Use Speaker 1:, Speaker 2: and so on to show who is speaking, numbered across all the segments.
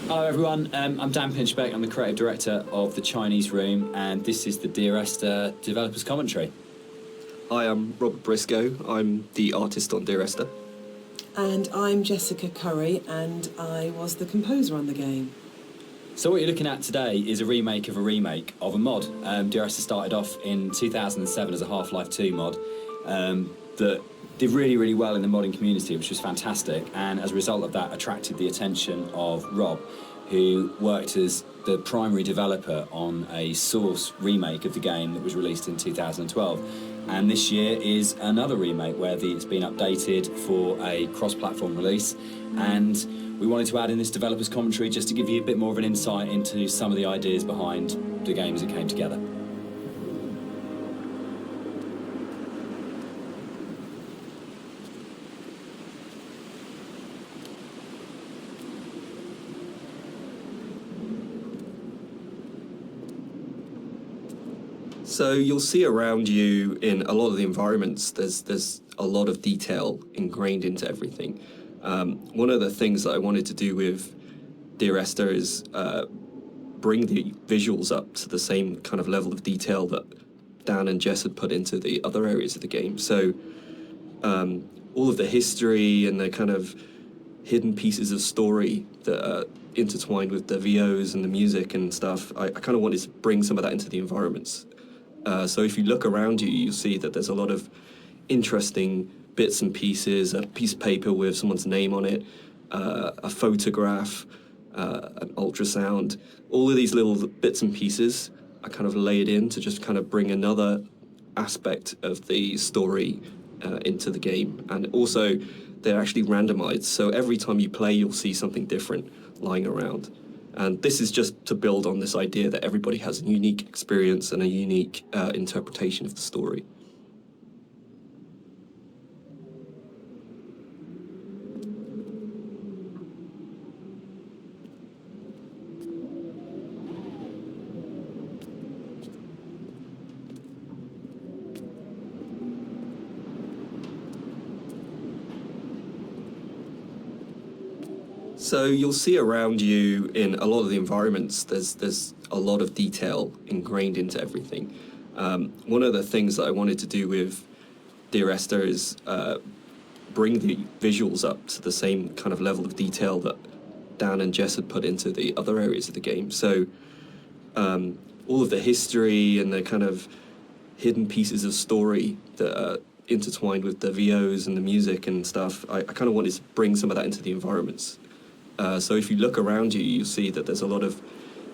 Speaker 1: Hello everyone, I'm Dan Pinchbeck, I'm the creative director of the Chinese Room, and this is the Dear Esther developers commentary.
Speaker 2: Hi, I'm Robert Briscoe, I'm the artist on Dear Esther.
Speaker 3: And I'm Jessica Curry, and I was the composer on the game.
Speaker 1: So what you're looking at today is a remake of a mod. Dear Esther started off in 2007 as a Half-Life 2 mod that did really, really well in the modding community, which was fantastic, and as a result of that attracted the attention of Rob, who worked as the primary developer on a Source remake of the game that was released in 2012. And this year is another remake where it's been updated for a cross-platform release, and we wanted to add in this developers commentary just to give you a bit more of an insight into some of the ideas behind the game as it came together.
Speaker 2: So you'll see around you in a lot of the environments, there's a lot of detail ingrained into everything. One of the things that I wanted to do with Dear Esther is bring the visuals up to the same kind of level of detail that Dan and Jess had put into the other areas of the game. So all of the history and the kind of hidden pieces of story that are intertwined with the VOs and the music and stuff, I kind of wanted to bring some of that into the environments. So if you look around you, you'll see that there's a lot of interesting bits and pieces, a piece of paper with someone's name on it, a photograph, an ultrasound. All of these little bits and pieces are kind of layered in to just kind of bring another aspect of the story into the game. And also, they're actually randomized, so every time you play, you'll see something different lying around. And this is just to build on this idea that everybody has a unique experience and a unique interpretation of the story. So you'll see around you in a lot of the environments, there's a lot of detail ingrained into everything. One of the things that I wanted to do with Dear Esther is bring the visuals up to the same kind of level of detail that Dan and Jess had put into the other areas of the game. So all of the history and the kind of hidden pieces of story that are intertwined with the VOs and the music and stuff, I kind of wanted to bring some of that into the environments. So if you look around you, you'll see that there's a lot of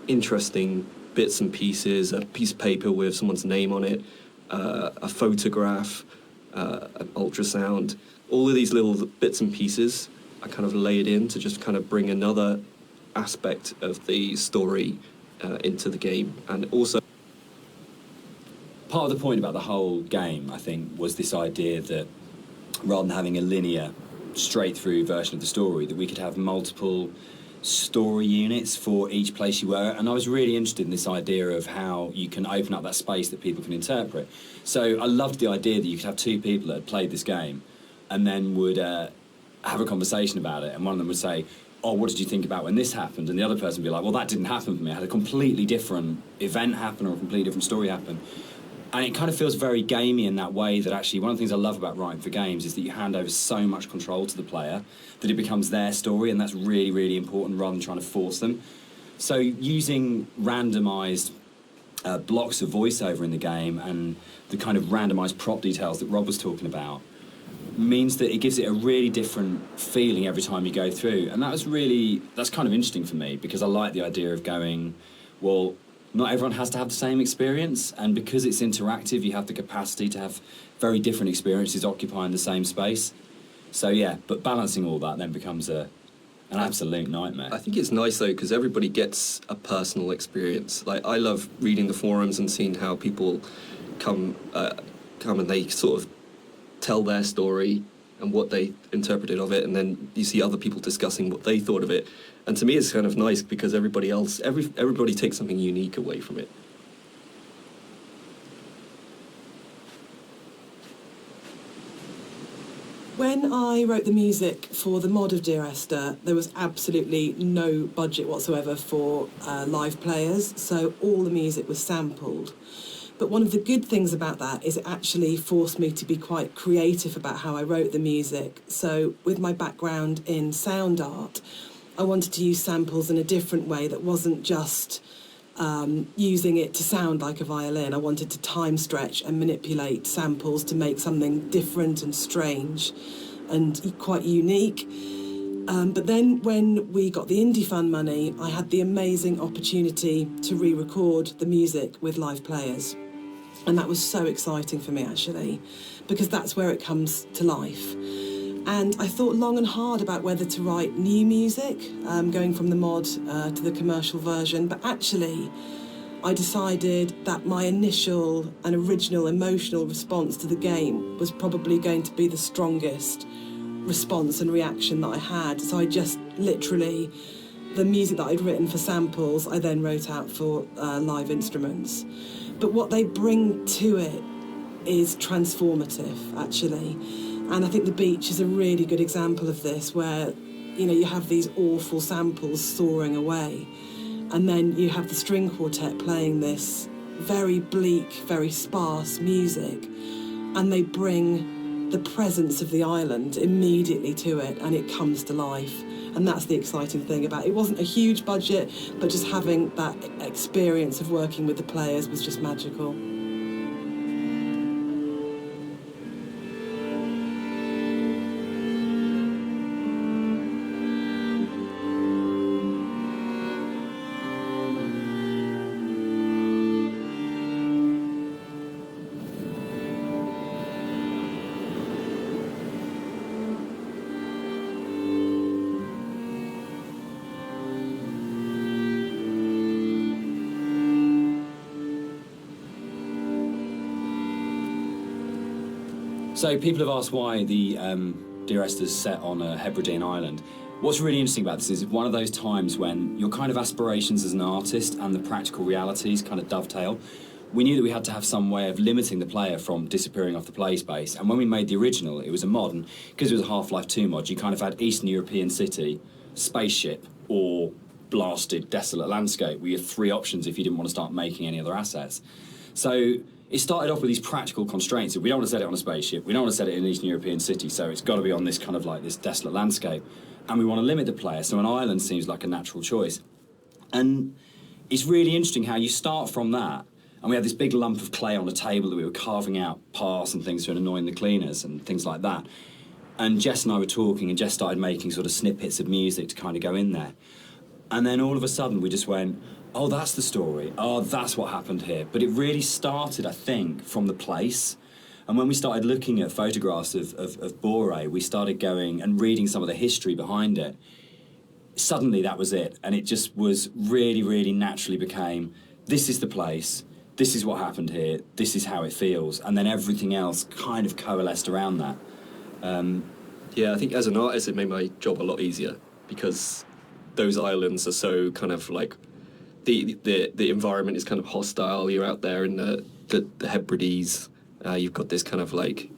Speaker 2: interesting bits and pieces, a piece of paper with someone's name on it, a photograph, an ultrasound. All of these little bits and pieces are kind of layered in to just kind of bring another aspect of the story into the game. And also,
Speaker 1: part of the point about the whole game, I think, was this idea that rather than having a linear straight through version of the story, that we could have multiple story units for each place you were, and I was really interested in this idea of how you can open up that space that people can interpret. So I loved the idea that you could have two people that had played this game and then would have a conversation about it, and one of them would say, oh, what did you think about when this happened? And the other person would be like, well, that didn't happen for me. I had a completely different event happen or a completely different story happen. And it kind of feels very gamey in that way, that actually one of the things I love about writing for games is that you hand over so much control to the player that it becomes their story, and that's really, really important rather than trying to force them. So using randomised blocks of voiceover in the game and the kind of randomised prop details that Rob was talking about means that it gives it a really different feeling every time you go through. And that's kind of interesting for me, because I like the idea of going, well, not everyone has to have the same experience, and because it's interactive, you have the capacity to have very different experiences occupying the same space. So yeah, but balancing all that then becomes an absolute nightmare.
Speaker 2: I think it's nice though, because everybody gets a personal experience. Like, I love reading the forums and seeing how people come and they sort of tell their story and what they interpreted of it, and then you see other people discussing what they thought of it. And to me, it's kind of nice because everybody takes something unique away from it.
Speaker 3: When I wrote the music for the mod of Dear Esther, there was absolutely no budget whatsoever for live players, so all the music was sampled. But one of the good things about that is it actually forced me to be quite creative about how I wrote the music. So with my background in sound art, I wanted to use samples in a different way that wasn't just using it to sound like a violin. I wanted to time stretch and manipulate samples to make something different and strange and quite unique. But then when we got the Indie Fund money, I had the amazing opportunity to re-record the music with live players. And that was so exciting for me, actually, because that's where it comes to life. And I thought long and hard about whether to write new music, going from the mod to the commercial version. But actually, I decided that my initial and original emotional response to the game was probably going to be the strongest response and reaction that I had. So I just literally, the music that I'd written for samples, I then wrote out for live instruments. But what they bring to it is transformative, actually. And I think The Beach is a really good example of this, where, you know, you have these awful samples soaring away, and then you have the string quartet playing this very bleak, very sparse music, and they bring the presence of the island immediately to it, and it comes to life. And that's the exciting thing about it. It wasn't a huge budget, but just having that experience of working with the players was just magical.
Speaker 1: So people have asked why the Dear Esther's set on a Hebridean island. What's really interesting about this is one of those times when your kind of aspirations as an artist and the practical realities kind of dovetail. We knew that we had to have some way of limiting the player from disappearing off the play space, and when we made the original, it was a mod, and because it was a Half-Life 2 mod, you kind of had Eastern European city, spaceship, or blasted, desolate landscape. We had three options if you didn't want to start making any other assets. So it started off with these practical constraints. We don't want to set it on a spaceship, we don't want to set it in an Eastern European city, so it's got to be on this kind of like this desolate landscape. And we want to limit the player, so an island seems like a natural choice. And it's really interesting how you start from that, and we had this big lump of clay on a table that we were carving out paths and things to annoying the cleaners and things like that. And Jess and I were talking, and Jess started making sort of snippets of music to kind of go in there. And then all of a sudden we just went, oh, that's the story. Oh, that's what happened here. But it really started, I think, from the place. And when we started looking at photographs of Boré, we started going and reading some of the history behind it. Suddenly that was it. And it just was really, really naturally became, this is the place, this is what happened here, this is how it feels. And then everything else kind of coalesced around that.
Speaker 2: Yeah, I think as an artist it made my job a lot easier, because those islands are so kind of like, the environment is kind of hostile. You're out there in the Hebrides. You've got this kind of like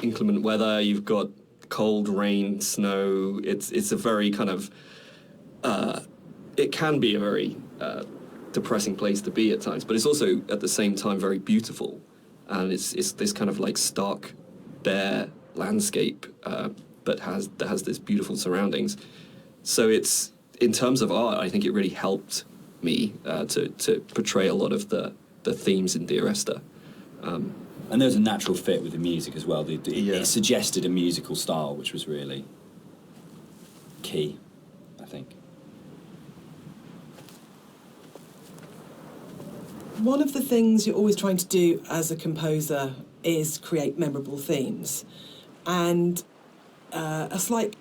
Speaker 2: inclement weather. You've got cold, rain, snow. It's a very kind of it can be a very depressing place to be at times, but it's also at the same time very beautiful, and it's this kind of like stark, bare landscape, but that has this beautiful surroundings. So it's, in terms of art, I think it really helped me to portray a lot of the themes in Dear Esther.
Speaker 1: And there was a natural fit with the music as well. It suggested a musical style, which was really key, I think.
Speaker 3: One of the things you're always trying to do as a composer is create memorable themes. And a slight...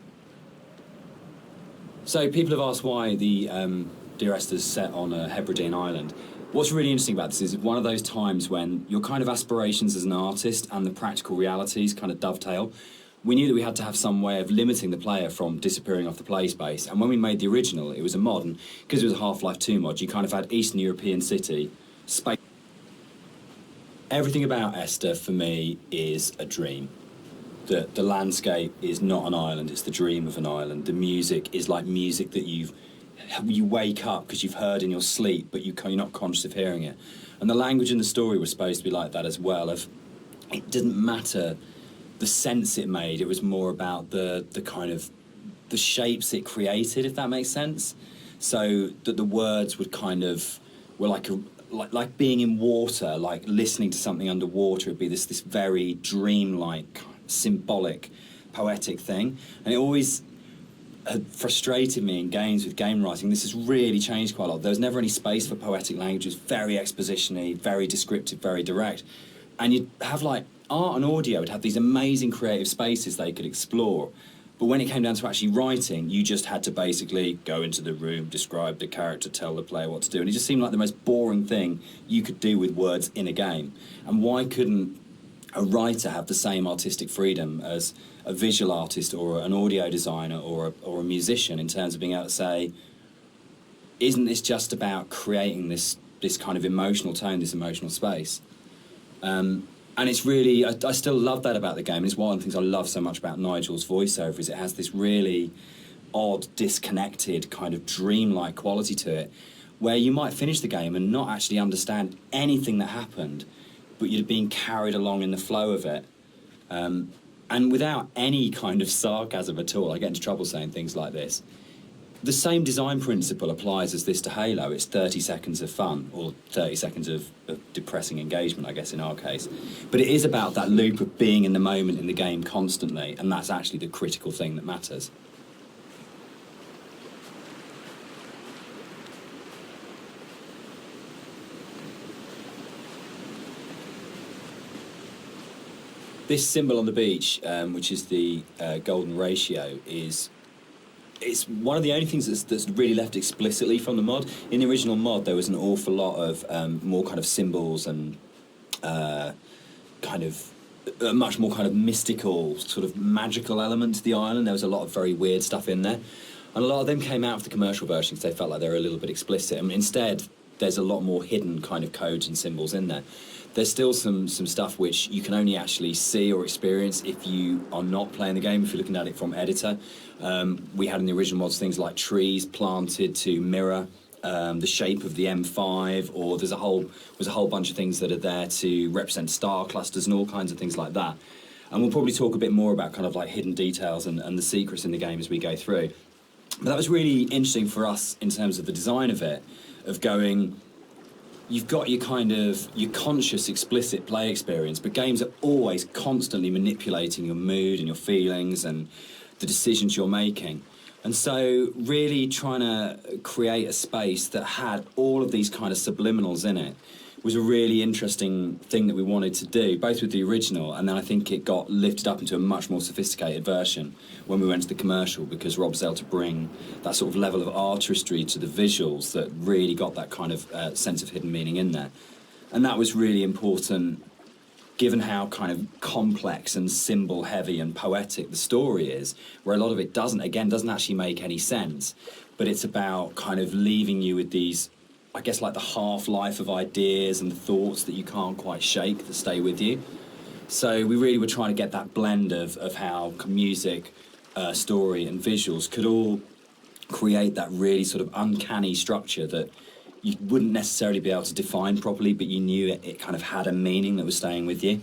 Speaker 1: So people have asked why the Dear Esther's set on a Hebridean island. What's really interesting about this is one of those times when your kind of aspirations as an artist and the practical realities kind of dovetail. We knew that we had to have some way of limiting the player from disappearing off the play space, and when we made the original, it was a mod, and because it was a Half-Life 2 mod, you kind of had Eastern European city, space. Everything about Esther, for me, is a dream. that the landscape is not an island, it's the dream of an island. The music is like music that you wake up because you've heard in your sleep, but you're not conscious of hearing it. And the language in the story was supposed to be like that as well. It didn't matter the sense it made, it was more about the kind of the shapes it created, if that makes sense. So that the words would kind of were like being in water, like listening to something underwater. It'd be this very dreamlike, symbolic, poetic thing. And it always had frustrated me in games with game writing. This has really changed quite a lot. There was never any space for poetic language. It was very exposition-y, very descriptive, very direct. And you'd have like art and audio would have these amazing creative spaces they could explore. But when it came down to actually writing, you just had to basically go into the room, describe the character, tell the player what to do. And it just seemed like the most boring thing you could do with words in a game. And why couldn't a writer have the same artistic freedom as a visual artist or an audio designer or a musician, in terms of being able to say, isn't this just about creating this kind of emotional tone, this emotional space? And it's really, I still love that about the game. It's one of the things I love so much about Nigel's voiceover, is it has this really odd, disconnected, kind of dreamlike quality to it, where you might finish the game and not actually understand anything that happened, but you're being carried along in the flow of it. And without any kind of sarcasm at all, I get into trouble saying things like this. The same design principle applies as this to Halo. It's 30 seconds of fun, or 30 seconds of depressing engagement, I guess, in our case. But it is about that loop of being in the moment in the game constantly, and that's actually the critical thing that matters. This symbol on the beach, which is the golden ratio, it's one of the only things that's really left explicitly from the mod. In the original mod, there was an awful lot of more kind of symbols and kind of a much more kind of mystical, sort of magical element to the island. There was a lot of very weird stuff in there. And a lot of them came out of the commercial version because they felt like they were a little bit explicit. I mean, instead, there's a lot more hidden kind of codes and symbols in there. There's still some stuff which you can only actually see or experience if you are not playing the game, if you're looking at it from editor. We had in the original mods things like trees planted to mirror the shape of the M5, or there's a whole bunch of things that are there to represent star clusters and all kinds of things like that. And we'll probably talk a bit more about kind of like hidden details and the secrets in the game as we go through. But that was really interesting for us in terms of the design of it, of going, you've got your kind of your conscious, explicit play experience, but games are always constantly manipulating your mood and your feelings and the decisions you're making. And so really trying to create a space that had all of these kind of subliminals in it was a really interesting thing that we wanted to do, both with the original, and then I think it got lifted up into a much more sophisticated version when we went to the commercial, because Rob was able to bring that sort of level of artistry to the visuals that really got that kind of sense of hidden meaning in there. And that was really important, given how kind of complex and symbol heavy and poetic the story is, where a lot of it doesn't actually make any sense, but it's about kind of leaving you with these, I guess, like the half-life of ideas and thoughts that you can't quite shake, that stay with you. So we really were trying to get that blend of how music, story and visuals could all create that really sort of uncanny structure that you wouldn't necessarily be able to define properly, but you knew it kind of had a meaning that was staying with you.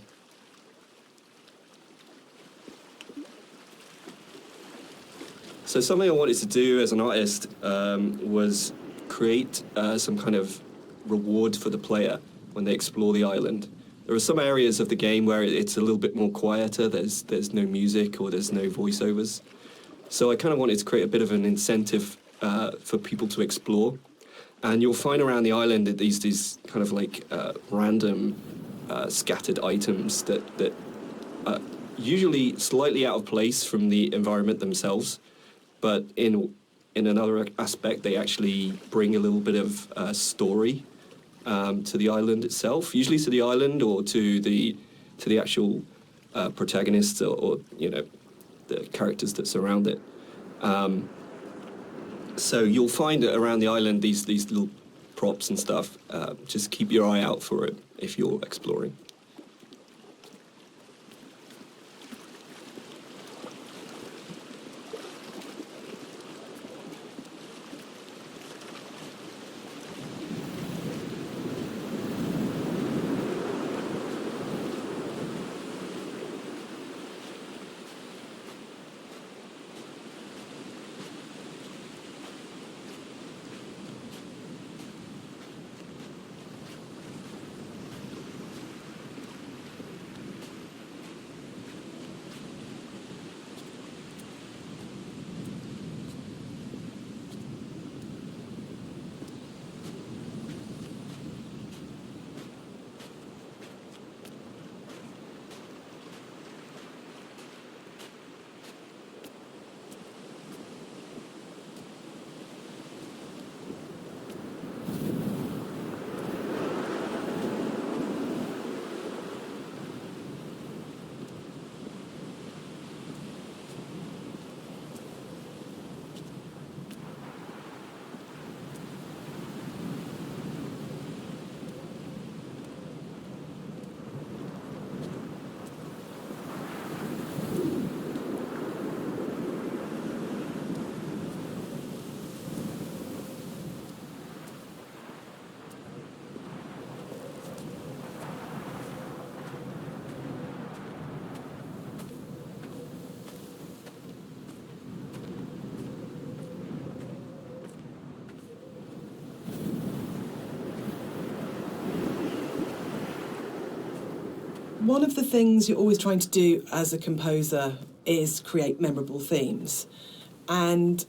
Speaker 2: So something I wanted to do as an artist was create some kind of reward for the player when they explore the island. There are some areas of the game where it's a little bit more quieter, there's no music or there's no voiceovers. So I kind of wanted to create a bit of an incentive for people to explore. And you'll find around the island that these kind of like random scattered items that are usually slightly out of place from the environment themselves, but in another aspect, they actually bring a little bit of story to the island itself, usually to the island or to the actual protagonists or you know, the characters that surround it. So you'll find that around the island these little props and stuff. Just keep your eye out for it if you're exploring.
Speaker 3: one of the things you're always trying to do as a composer is create memorable themes. And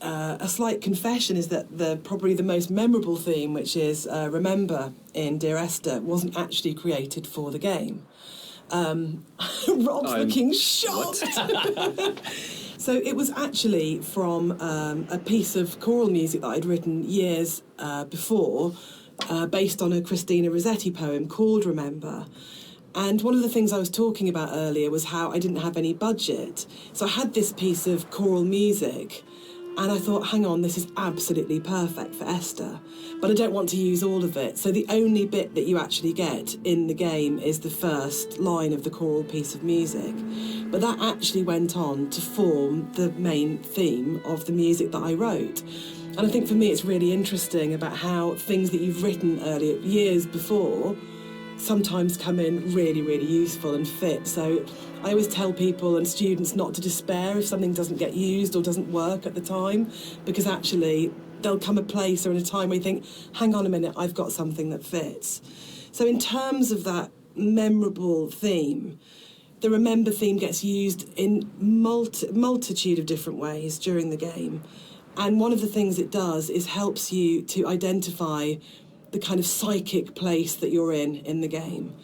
Speaker 3: a slight confession is that probably the most memorable theme, which is Remember in Dear Esther, wasn't actually created for the game. Rob's looking shocked. So it was actually from a piece of choral music that I'd written years before, based on a Christina Rossetti poem called Remember. And one of the things I was talking about earlier was how I didn't have any budget. So I had this piece of choral music, and I thought, hang on, this is absolutely perfect for Esther, but I don't want to use all of it. So the only bit that you actually get in the game is the first line of the choral piece of music. But that actually went on to form the main theme of the music that I wrote. And I think for me it's really interesting about how things that you've written earlier, years before, sometimes come in really, really useful and fit. So I always tell people and students not to despair if something doesn't get used or doesn't work at the time, because actually there'll come a place or in a time where you think, hang on a minute, I've got something that fits. So in terms of that memorable theme, the Remember theme gets used in multitude of different ways during the game. And one of the things it does is helps you to identify the kind of psychic place that you're in the game.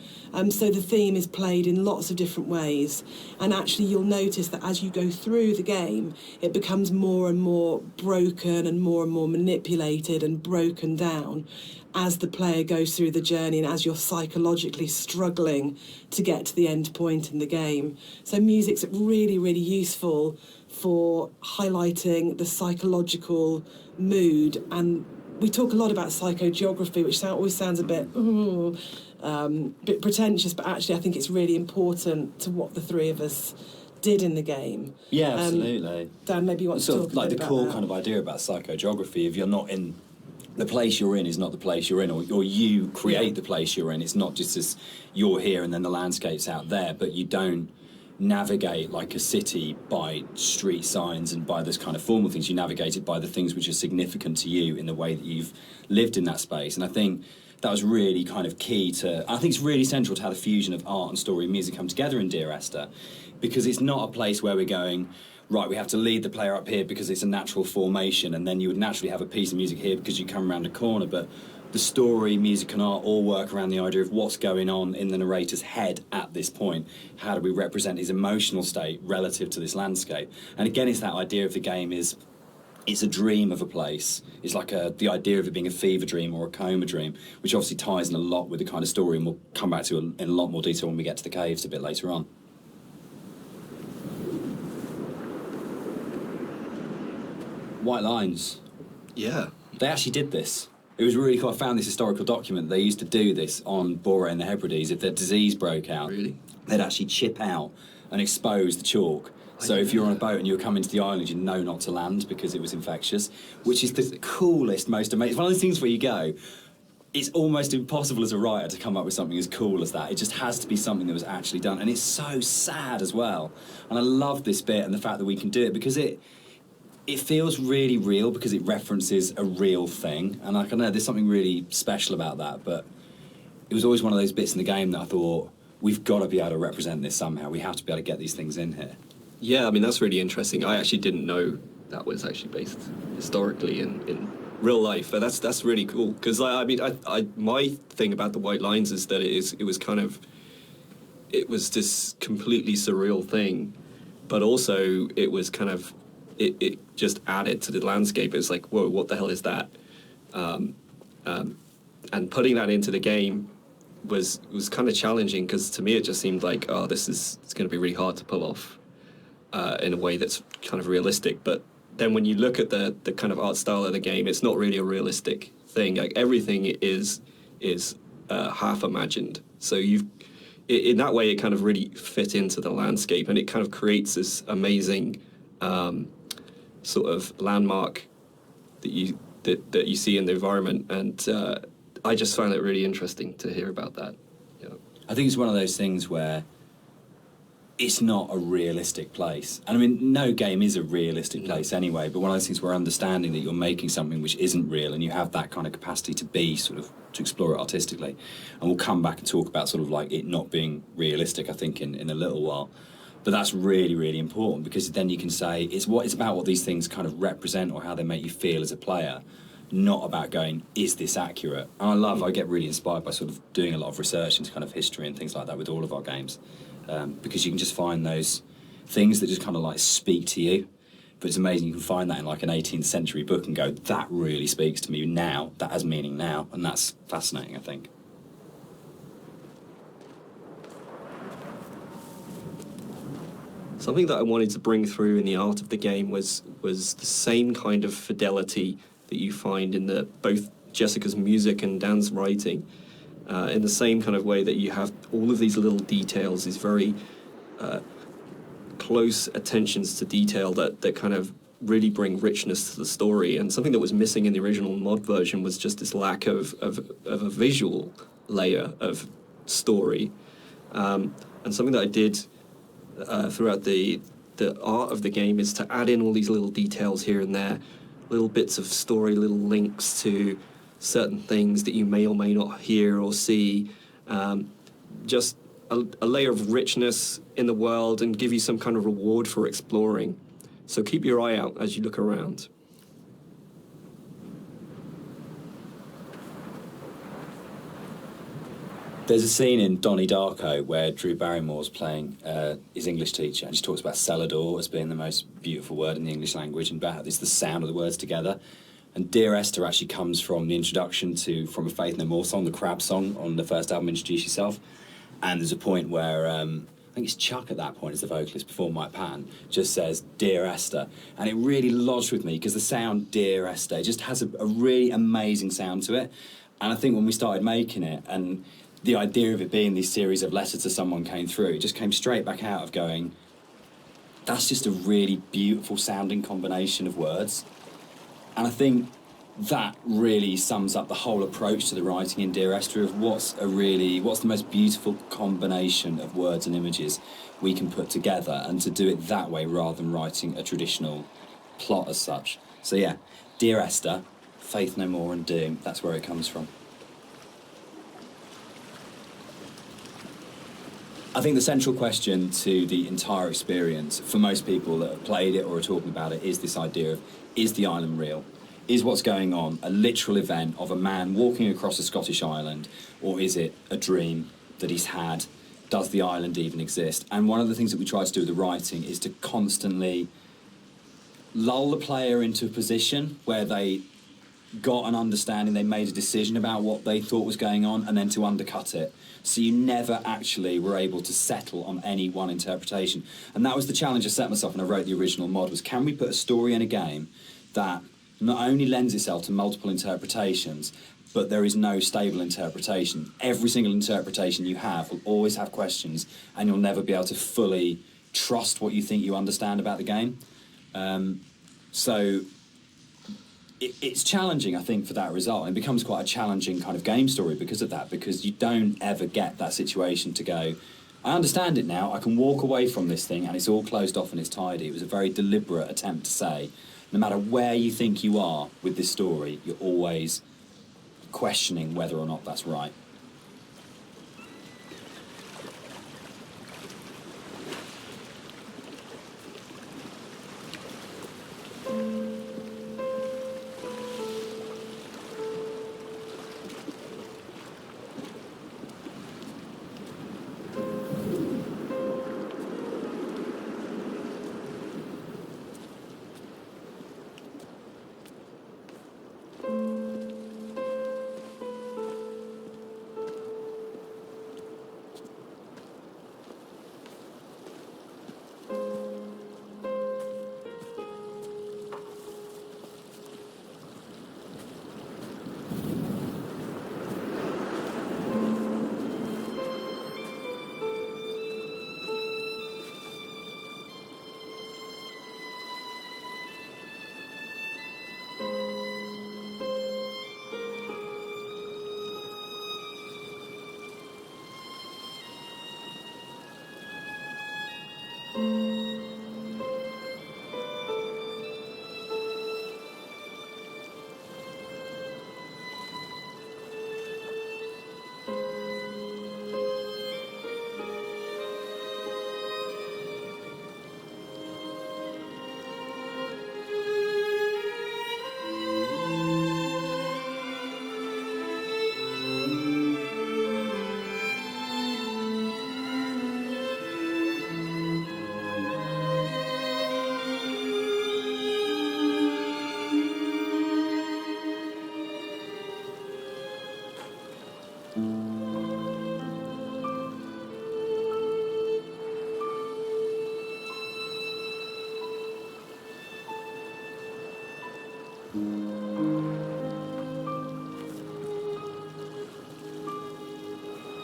Speaker 3: So the theme is played in lots of different ways, and actually you'll notice that as you go through the game, it becomes more and more broken and more manipulated and broken down as the player goes through the journey and as you're psychologically struggling to get to the end point in the game. So music's really, really useful for highlighting the psychological mood. And we talk a lot about psychogeography, which always sounds a bit pretentious, but actually I think it's really important to what the three of us did in the game.
Speaker 1: Yeah, absolutely.
Speaker 3: Dan, maybe you want to
Speaker 1: sort
Speaker 3: talk
Speaker 1: of like
Speaker 3: a bit
Speaker 1: the
Speaker 3: about
Speaker 1: core
Speaker 3: that.
Speaker 1: kind of idea about psychogeography. If you're not in the place you're in, is not the place you're in, or you create the place you're in. It's not just as you're here and then the landscape's out there, but you don't navigate like a city by street signs and by those kind of formal things. You navigate it by the things which are significant to you in the way that you've lived in that space. And I think that was really kind of key to, I think it's really central to how the fusion of art and story and music come together in Dear Esther, because it's not a place where we're going, right, we have to lead the player up here because it's a natural formation, and then you would naturally have a piece of music here because you come around a corner. But the story, music and art all work around the idea of what's going on in the narrator's head at this point. How do we represent his emotional state relative to this landscape? And again, it's that idea of the game is, it's a dream of a place. It's like the idea of it being a fever dream or a coma dream, which obviously ties in a lot with the kind of story, and we'll come back to in a lot more detail when we get to the caves a bit later on. White lines.
Speaker 2: Yeah.
Speaker 1: They actually did this. It was really cool. I found this historical document. They used to do this on Bore and the Hebrides. If their disease broke out,
Speaker 2: Really?
Speaker 1: they'd actually chip out and expose the chalk. So if you're on a boat and you were coming to the island, you know not to land because it was infectious, which is the coolest, most amazing. It's one of those things where you go, it's almost impossible as a writer to come up with something as cool as that. It just has to be something that was actually done. And it's so sad as well. And I love this bit and the fact that we can do it because it feels really real because it references a real thing. And I don't know, there's something really special about that. But it was always one of those bits in the game that I thought, we've got to be able to represent this somehow. We have to be able to get these things in here.
Speaker 2: Yeah, I mean, that's really interesting. I actually didn't know that was actually based historically in real life, but that's really cool. Because, I mean, my thing about the White Lines is that it was this completely surreal thing, but also it was kind of, it just added to the landscape. It's like, whoa, what the hell is that? And putting that into the game was kind of challenging, because to me it just seemed like, oh, it's going to be really hard to pull off in a way that's kind of realistic. But then when you look at the kind of art style of the game, it's not really a realistic thing. Like, everything is half imagined. So in that way, it kind of really fit into the landscape, and it kind of creates this amazing sort of landmark that you see in the environment. And I just find it really interesting to hear about that.
Speaker 1: I think it's one of those things where it's not a realistic place. And I mean, no game is a realistic place anyway, but one of those things where understanding that you're making something which isn't real and you have that kind of capacity to be sort of, to explore it artistically. And we'll come back and talk about sort of like it not being realistic, I think, in a little while. But that's really, really important, because then you can say it's about what these things kind of represent or how they make you feel as a player, not about going, is this accurate? And I get really inspired by sort of doing a lot of research into kind of history and things like that with all of our games. Because you can just find those things that just kind of like speak to you. But it's amazing you can find that in like an 18th century book and go, that really speaks to me now, that has meaning now, and that's fascinating, I think.
Speaker 2: Something that I wanted to bring through in the art of the game was the same kind of fidelity that you find in both Jessica's music and Dan's writing. In the same kind of way that you have all of these little details, these very close attentions to detail that kind of really bring richness to the story. And something that was missing in the original mod version was just this lack of a visual layer of story. And something that I did throughout the art of the game is to add in all these little details here and there, little bits of story, little links to certain things that you may or may not hear or see, just a layer of richness in the world and give you some kind of reward for exploring. So keep your eye out as you look around.
Speaker 1: There's a scene in Donnie Darko where Drew Barrymore's playing his English teacher, and she talks about Celador as being the most beautiful word in the English language, and about it's the sound of the words together. And Dear Esther actually comes from the introduction to From a Faith No More song, the Crab song on the first album, Introduce Yourself. And there's a point where, I think it's Chuck at that point as the vocalist before Mike Patton, just says, Dear Esther. And it really lodged with me because the sound Dear Esther just has a really amazing sound to it. And I think when we started making it, and the idea of it being this series of letters to someone came through, it just came straight back out of going, that's just a really beautiful sounding combination of words. And I think that really sums up the whole approach to the writing in Dear Esther of what's the most beautiful combination of words and images we can put together, and to do it that way rather than writing a traditional plot as such. So yeah, Dear Esther, Faith No More and Doom, that's where it comes from. I think the central question to the entire experience for most people that have played it or are talking about it is this idea of, is the island real? Is what's going on a literal event of a man walking across a Scottish island, or is it a dream that he's had? Does the island even exist? And one of the things that we try to do with the writing is to constantly lull the player into a position where they got an understanding, they made a decision about what they thought was going on, and then to undercut it. So you never actually were able to settle on any one interpretation. And that was the challenge I set myself when I wrote the original mod, was can we put a story in a game that not only lends itself to multiple interpretations, but there is no stable interpretation. Every single interpretation you have will always have questions, and you'll never be able to fully trust what you think you understand about the game. So it's challenging, I think, for that result. It becomes quite a challenging kind of game story because of that, because you don't ever get that situation to go, I understand it now, I can walk away from this thing and it's all closed off and it's tidy. It was a very deliberate attempt to say, no matter where you think you are with this story, you're always questioning whether or not that's right.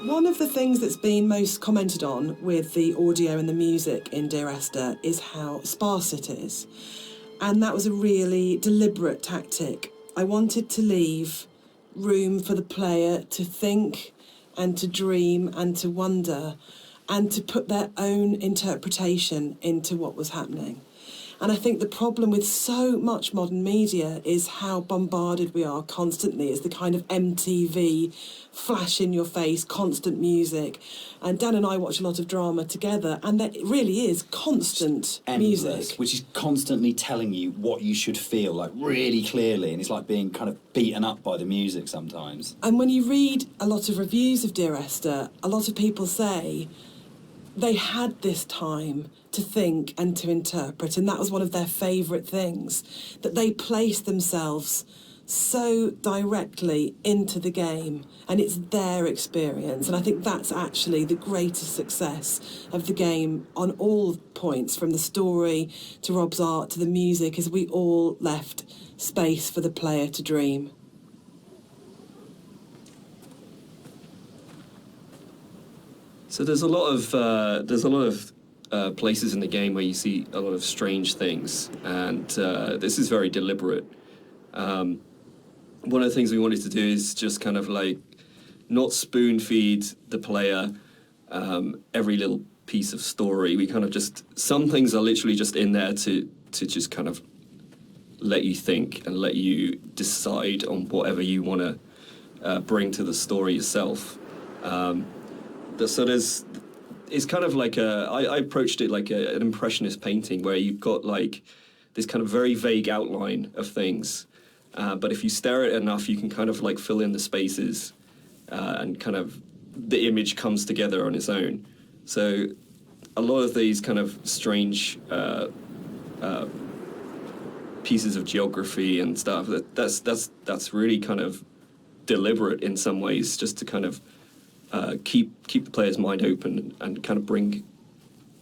Speaker 3: One of the things that's been most commented on with the audio and the music in Dear Esther is how sparse it is. And that was a really deliberate tactic. I wanted to leave room for the player to think and to dream and to wonder and to put their own interpretation into what was happening. And I think the problem with so much modern media is how bombarded we are constantly. It's the kind of MTV, flash in your face, constant music. And Dan and I watch a lot of drama together, and there really is constant
Speaker 1: Endless,
Speaker 3: music.
Speaker 1: which is constantly telling you what you should feel, like really clearly, and it's like being kind of beaten up by the music sometimes.
Speaker 3: And when you read a lot of reviews of Dear Esther, a lot of people say they had this time to think and to interpret, and that was one of their favourite things, that they placed themselves so directly into the game, and it's their experience. And I think that's actually the greatest success of the game on all points, from the story to Rob's art to the music, is we all left space for the player to dream.
Speaker 2: So there's a lot of places in the game where you see a lot of strange things, and this is very deliberate. One of the things we wanted to do is just kind of like not spoon feed the player every little piece of story. We kind of just, some things are literally just in there to just kind of let you think and let you decide on whatever you want to bring to the story yourself. So it's kind of like I approached it like an impressionist painting, where you've got like this kind of very vague outline of things, but if you stare at it enough, you can kind of like fill in the spaces, and kind of the image comes together on its own. So a lot of these kind of strange pieces of geography and stuff, that's really kind of deliberate in some ways, just to kind of keep the player's mind open and kind of bring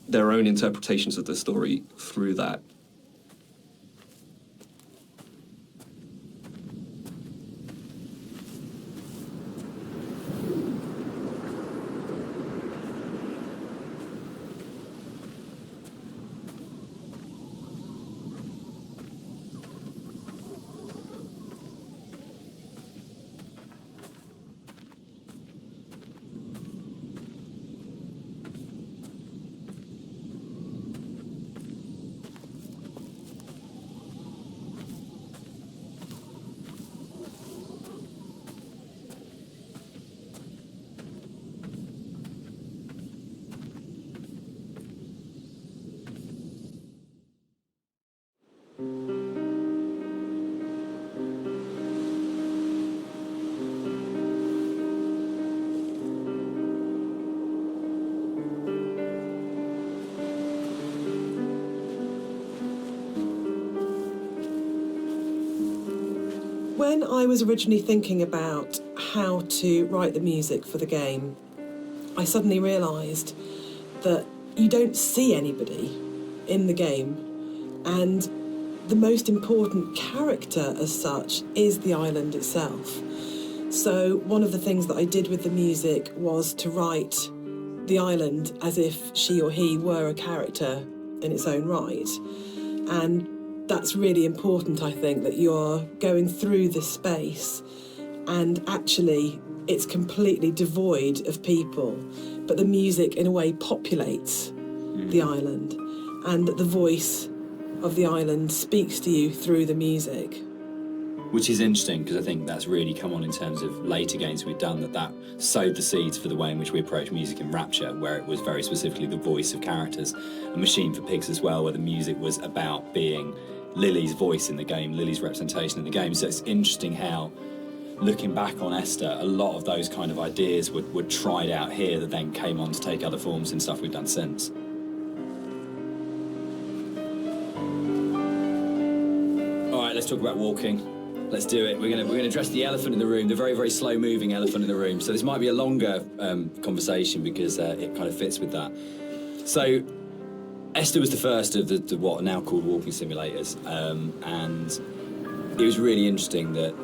Speaker 2: their own interpretations of the story through that.
Speaker 3: When I was originally thinking about how to write the music for the game, I suddenly realised that you don't see anybody in the game, and the most important character as such is the island itself. So one of the things that I did with the music was to write the island as if she or he were a character in its own right. And that's really important, I think, that you're going through the space and actually it's completely devoid of people, but the music in a way populates the island, and that the voice of the island speaks to you through the music.
Speaker 1: Which is interesting, because I think that's really come on in terms of later games we've done, that sowed the seeds for the way in which we approach music in Rapture, where it was very specifically the voice of characters. A Machine for Pigs as well, where the music was about being Lily's voice in the game, Lily's representation in the game. So it's interesting how, looking back on Esther, a lot of those kind of ideas were tried out here that then came on to take other forms in stuff we've done since. All right, let's talk about walking. Let's do it. We're gonna address the elephant in the room, the very, very slow-moving elephant in the room. So this might be a longer conversation because it kind of fits with that. So Esther was the first of the what are now called walking simulators, and it was really interesting that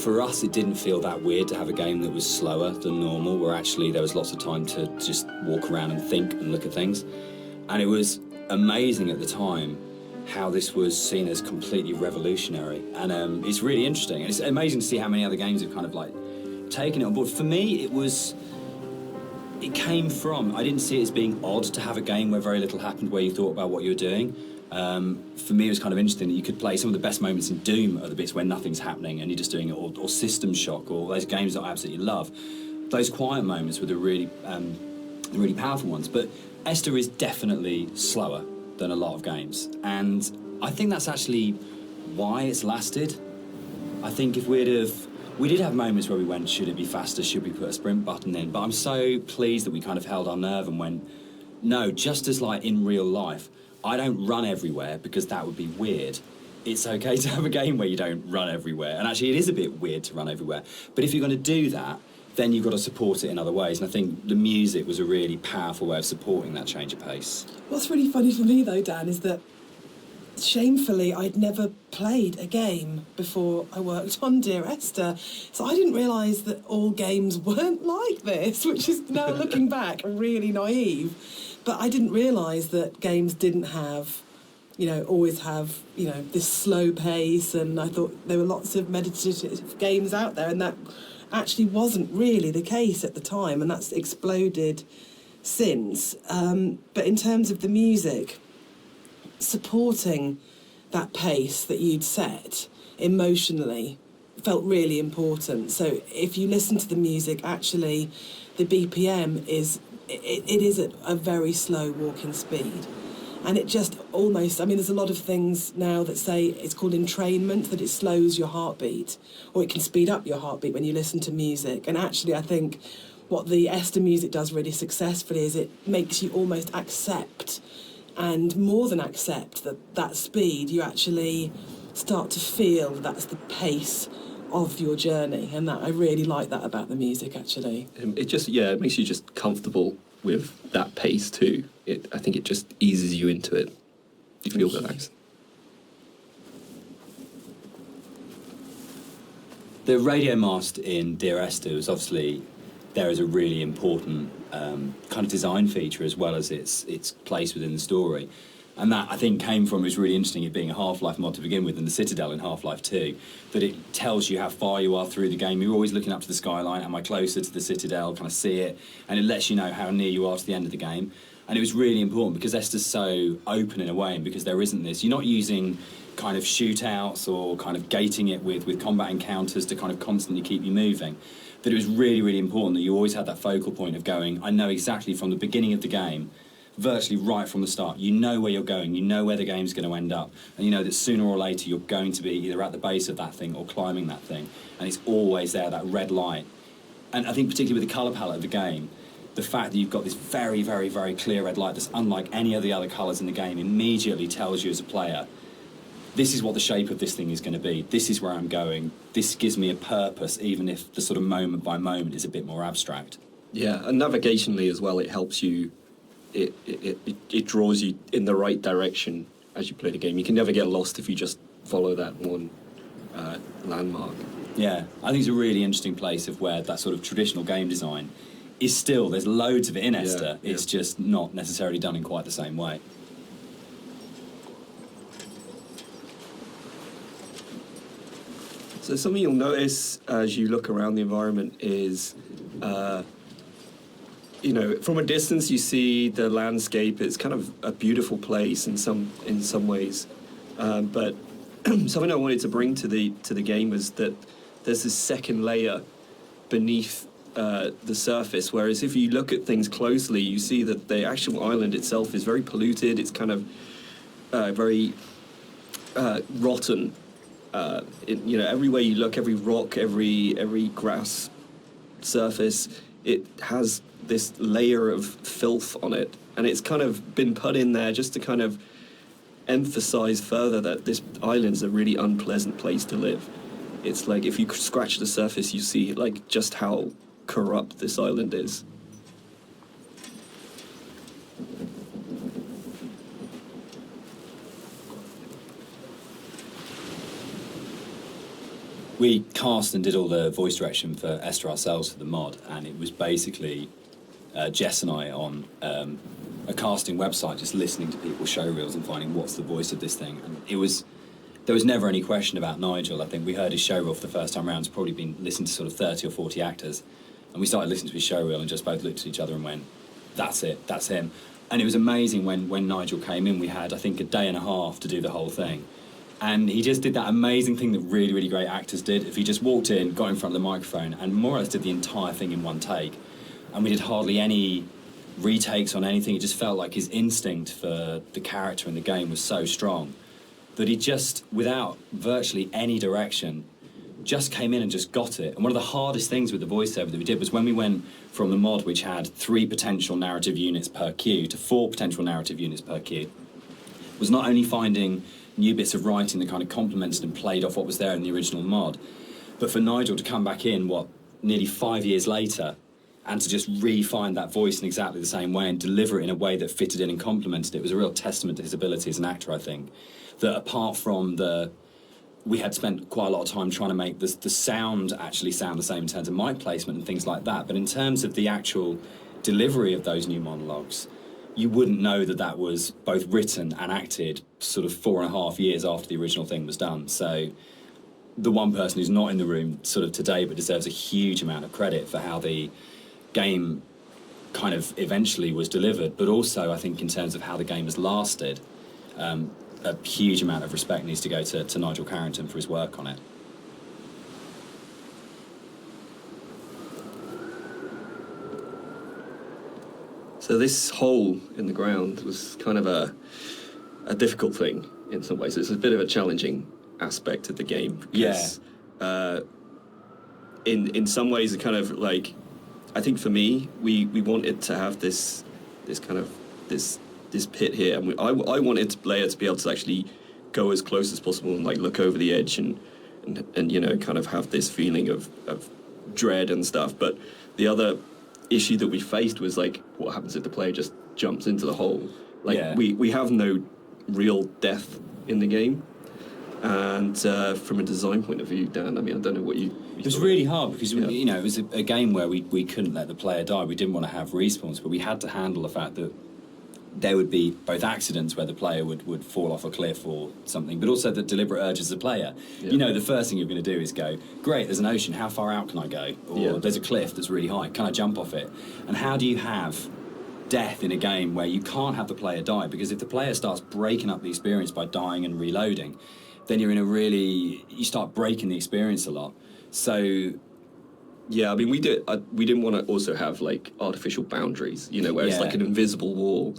Speaker 1: for us it didn't feel that weird to have a game that was slower than normal, where actually there was lots of time to just walk around and think and look at things. And it was amazing at the time how this was seen as completely revolutionary. And it's really interesting. And it's amazing to see how many other games have kind of like taken it on board. For me, it came from, I didn't see it as being odd to have a game where very little happened, where you thought about what you were doing. For me, it was kind of interesting that you could play some of the best moments in Doom are the bits where nothing's happening and you're just doing it, or System Shock, or those games that I absolutely love. Those quiet moments were the really powerful ones. But Esther is definitely slower than a lot of games, and I think that's actually why it's lasted. I think if we did have moments where we went, should it be faster, should we put a sprint button in, but I'm so pleased that we kind of held our nerve and went, no, just as like in real life, I don't run everywhere because that would be weird. It's okay to have a game where you don't run everywhere, and actually it is a bit weird to run everywhere, but if you're going to do that, then you've got to support it in other ways. And I think the music was a really powerful way of supporting that change of pace.
Speaker 3: What's really funny for me, though, Dan, is that shamefully I'd never played a game before I worked on Dear Esther. So I didn't realise that all games weren't like this, which is now looking back really naive. But I didn't realise that games didn't have, always have, this slow pace. And I thought there were lots of meditative games out there, and that actually wasn't really the case at the time, and that's exploded since. But in terms of the music, supporting that pace that you'd set emotionally felt really important. So if you listen to the music, actually the BPM is a very slow walking speed. And it just almost, there's a lot of things now that say it's called entrainment, that it slows your heartbeat, or it can speed up your heartbeat when you listen to music. And actually, I think what the Esther music does really successfully is it makes you almost accept, and more than accept, that speed. You actually start to feel that's the pace of your journey. And that I really like that about the music, actually.
Speaker 2: It makes you just comfortable with that pace too. I think it just eases you into it. You feel relaxed.
Speaker 1: The radio mast in Dear Esther was obviously there as a really important kind of design feature, as well as its place within the story. And that, I think, came from, it was really interesting, it being a Half-Life mod to begin with, and the Citadel in Half-Life 2, that it tells you how far you are through the game. You're always looking up to the skyline, am I closer to the Citadel, can I see it? And it lets you know how near you are to the end of the game. And it was really important because Esther's so open in a way, and because there isn't this, you're not using kind of shootouts or kind of gating it with combat encounters to kind of constantly keep you moving, that it was really, really important that you always had that focal point of going, I know exactly from the beginning of the game, virtually right from the start, you know where you're going, you know where the game's going to end up, and you know that sooner or later you're going to be either at the base of that thing or climbing that thing, and it's always there, that red light. And I think particularly with the colour palette of the game, the fact that you've got this very, very, very clear red light that's unlike any of the other colours in the game immediately tells you as a player, this is what the shape of this thing is going to be, this is where I'm going, this gives me a purpose, even if the sort of moment by moment is a bit more abstract.
Speaker 2: Yeah, and navigationally as well, it helps you. It draws you in the right direction as you play the game. You can never get lost if you just follow that one landmark.
Speaker 1: Yeah, I think it's a really interesting place of where that sort of traditional game design is still, there's loads of it in Esther, it's just not necessarily done in quite the same way.
Speaker 2: So something you'll notice as you look around the environment is from a distance you see the landscape. It's kind of a beautiful place in some ways, but something I wanted to bring to the game was that there's this second layer beneath the surface, whereas if you look at things closely, you see that the actual island itself is very polluted. It's kind of very rotten. Everywhere you look, every rock, every grass surface, it has this layer of filth on it, and it's kind of been put in there just to kind of emphasize further that this island's a really unpleasant place to live. It's like if you scratch the surface, you see like just how corrupt this island is.
Speaker 1: we cast and did all the voice direction for Esther ourselves for the mod, and it was basically Jess and I on a casting website, just listening to people's show reels and finding what's the voice of this thing. And there was never any question about Nigel. I think we heard his show reel for the first time round. It's probably been listened to sort of 30 or 40 actors, and we started listening to his show reel and just both looked at each other and went, "That's it, that's him." And it was amazing when Nigel came in. We had, I think, a day and a half to do the whole thing. And he just did that amazing thing that really, really great actors did. If he just walked in, got in front of the microphone, and more or less did the entire thing in one take. And we did hardly any retakes on anything. It just felt like his instinct for the character in the game was so strong that he just, without virtually any direction, just came in and just got it. And one of the hardest things with the voiceover that we did was when we went from the mod, which had 3 potential narrative units per queue, to 4 potential narrative units per queue, was not only finding new bits of writing that kind of complemented and played off what was there in the original mod, but for Nigel to come back in, nearly 5 years later, and to just re-find that voice in exactly the same way and deliver it in a way that fitted in and complemented it was a real testament to his ability as an actor, I think. That apart from we had spent quite a lot of time trying to make the sound actually sound the same in terms of mic placement and things like that, but in terms of the actual delivery of those new monologues, you wouldn't know that was both written and acted sort of 4.5 years after the original thing was done. So the one person who's not in the room sort of today but deserves a huge amount of credit for how the game kind of eventually was delivered, but also I think in terms of how the game has lasted, a huge amount of respect needs to go to Nigel Carrington for his work on it.
Speaker 2: So this hole in the ground was kind of a difficult thing in some ways. It's a bit of a challenging aspect of the game. Because, in some ways, it kind of like, I think for me, we wanted to have this pit here, and I wanted the player to be able to actually go as close as possible and like look over the edge and you know, kind of have this feeling of dread and stuff. But the other issue that we faced was like, what happens if the player just jumps into the hole? Like we have no real death in the game, and from a design point of view, Dan, I mean, I don't know what you
Speaker 1: it was really hard because you know, it was a game where we couldn't let the player die. We didn't want to have respawns, but we had to handle the fact that there would be both accidents where the player would fall off a cliff or something, but also the deliberate urge as a player. You know, the first thing you're going to do is go, great, there's an ocean, how far out can I go? Or there's a cliff that's really high, can I jump off it? And how do you have death in a game where you can't have the player die? Because if the player starts breaking up the experience by dying and reloading, then you're in you start breaking the experience a lot. So
Speaker 2: yeah, I mean, we didn't want to also have like artificial boundaries, you know, where it's like an invisible wall.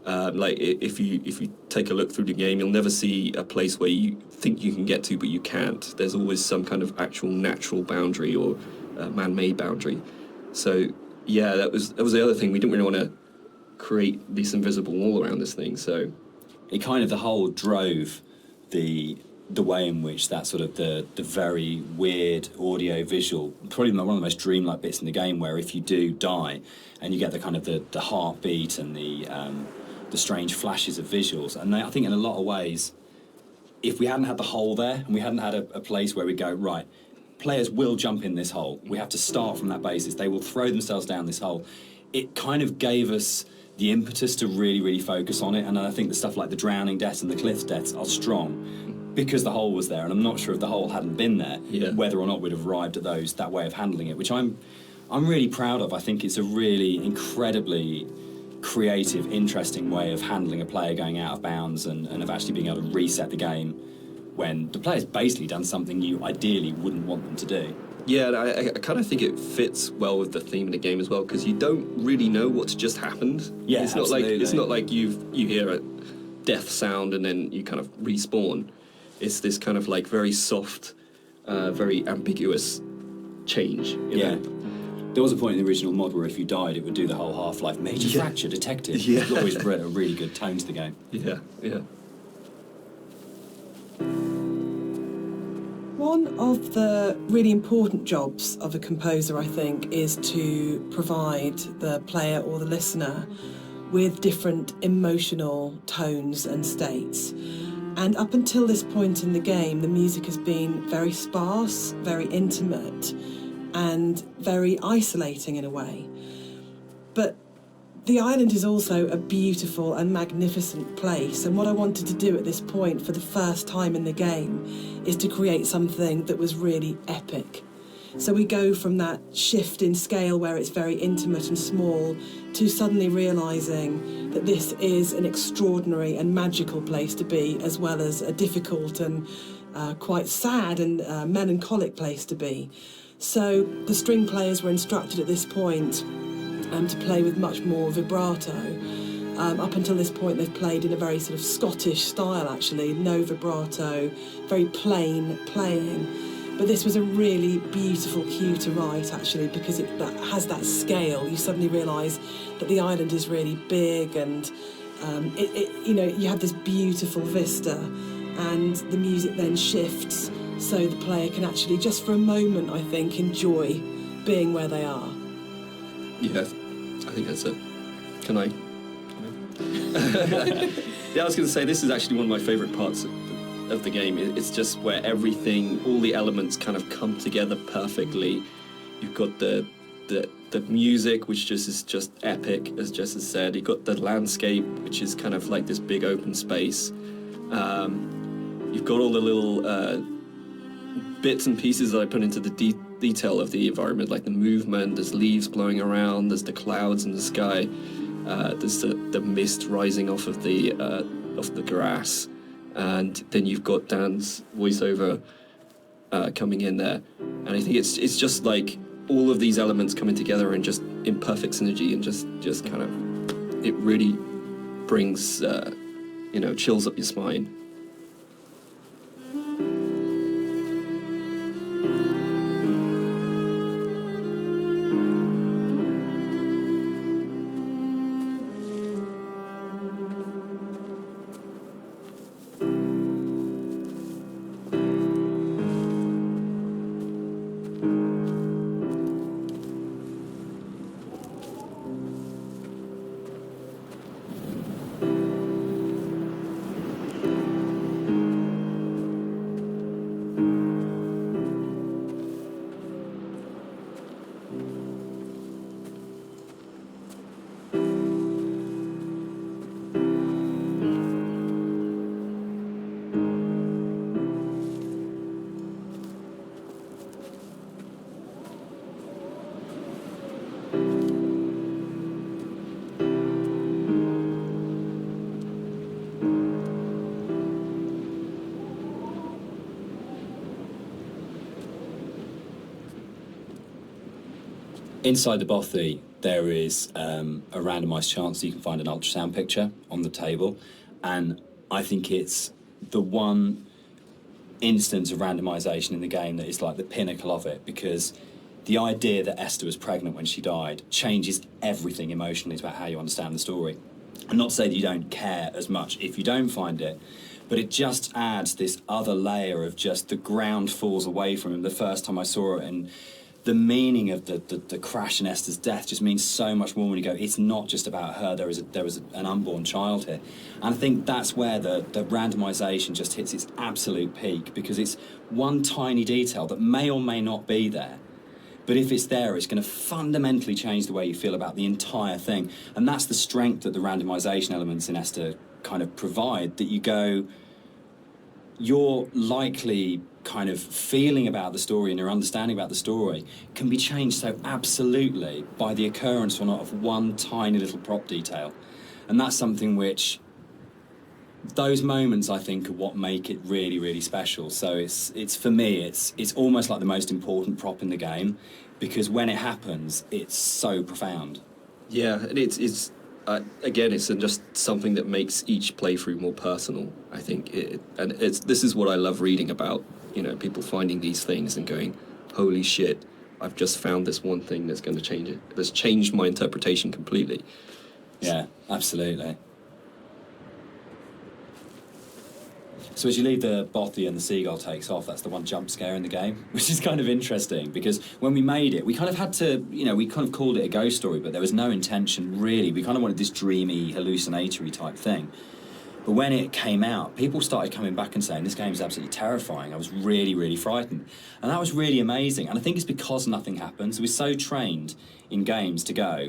Speaker 2: Like if you take a look through the game, you'll never see a place where you think you can get to, but you can't. There's always some kind of actual natural boundary or man-made boundary. So yeah, that was the other thing. We didn't really want to create this invisible wall around this thing. So
Speaker 1: it kind of the whole drove the way in which that sort of the very weird audio visual, probably one of the most dreamlike bits in the game, where if you do die and you get the kind of the heartbeat and the strange flashes of visuals. And I think in a lot of ways, if we hadn't had the hole there and we hadn't had a place where we go, right, players will jump in this hole, we have to start from that basis, they will throw themselves down this hole, it kind of gave us the impetus to really, really focus on it. And I think the stuff like the drowning deaths and the cliff deaths are strong because the hole was there, and I'm not sure if the hole hadn't been there, whether or not we'd have arrived at that way of handling it, which I'm really proud of. I think it's a really incredibly creative, interesting way of handling a player going out of bounds and of actually being able to reset the game when the player's basically done something you ideally wouldn't want them to do.
Speaker 2: Yeah, and I kind of think it fits well with the theme of the game as well, because you don't really know what's just happened.
Speaker 1: Yeah,
Speaker 2: it's not like you hear a death sound and then you kind of respawn. It's this kind of like very soft, very ambiguous change. You know?
Speaker 1: There was a point in the original mod where if you died, it would do the whole Half-Life major fracture detected.
Speaker 2: Yeah.
Speaker 1: It always brought a really good tone to the game.
Speaker 2: Yeah.
Speaker 3: One of the really important jobs of a composer, I think, is to provide the player or the listener with different emotional tones and states. And up until this point in the game, the music has been very sparse, very intimate, and very isolating in a way. But the island is also a beautiful and magnificent place, and what I wanted to do at this point for the first time in the game is to create something that was really epic. So we go from that shift in scale where it's very intimate and small to suddenly realising that this is an extraordinary and magical place to be, as well as a difficult and quite sad and melancholic place to be. So the string players were instructed at this point to play with much more vibrato. Up until this point they've played in a very sort of Scottish style actually, no vibrato, very plain playing. But this was a really beautiful cue to write actually, because it has that scale. You suddenly realise that the island is really big, and you have this beautiful vista, and the music then shifts so the player can actually just for a moment, I think, enjoy being where they are.
Speaker 2: Yeah, I think that's it. Can I? Yeah, I was going to say, this is actually one of my favourite parts of the game. It's just where everything, all the elements kind of come together perfectly. You've got the music, which is just epic, as Jess has said. You've got the landscape, which is kind of like this big open space. You've got all the little bits and pieces that I put into the detail of the environment, like the movement. There's leaves blowing around, there's the clouds in the sky, there's the mist rising off of the grass, and then you've got Dan's voiceover coming in there, and I think it's just like all of these elements coming together and just in perfect synergy, and just kind of, it really brings chills up your spine.
Speaker 1: Inside the bothy, there is a randomised chance that you can find an ultrasound picture on the table, and I think it's the one instance of randomisation in the game that is like the pinnacle of it, because the idea that Esther was pregnant when she died changes everything emotionally about how you understand the story. And not to say that you don't care as much if you don't find it, but it just adds this other layer of just the ground falls away from him the first time I saw it, and the meaning of the crash and Esther's death just means so much more when you go, it's not just about her, there was an unborn child here. And I think that's where the randomisation just hits its absolute peak, because it's one tiny detail that may or may not be there, but if it's there, it's going to fundamentally change the way you feel about the entire thing. And that's the strength that the randomisation elements in Esther kind of provide, that you go, your likely kind of feeling about the story and your understanding about the story can be changed so absolutely by the occurrence or not of one tiny little prop detail. And that's something which, those moments I think are what make it really, really special. So it's for me, it's almost like the most important prop in the game, because when it happens, it's so profound.
Speaker 2: Yeah, and it's again, it's just something that makes each playthrough more personal, I think. This is what I love reading about, people finding these things and going, holy shit, I've just found this one thing that's going to change it. That's changed my interpretation completely.
Speaker 1: Yeah, absolutely. So as you leave the bothy and the seagull takes off, that's the one jump scare in the game, which is kind of interesting, because when we made it, we kind of had to, we kind of called it a ghost story, but there was no intention really. We kind of wanted this dreamy, hallucinatory type thing. But when it came out, people started coming back and saying, this game is absolutely terrifying. I was really, really frightened. And that was really amazing. And I think it's because nothing happens. We're so trained in games to go,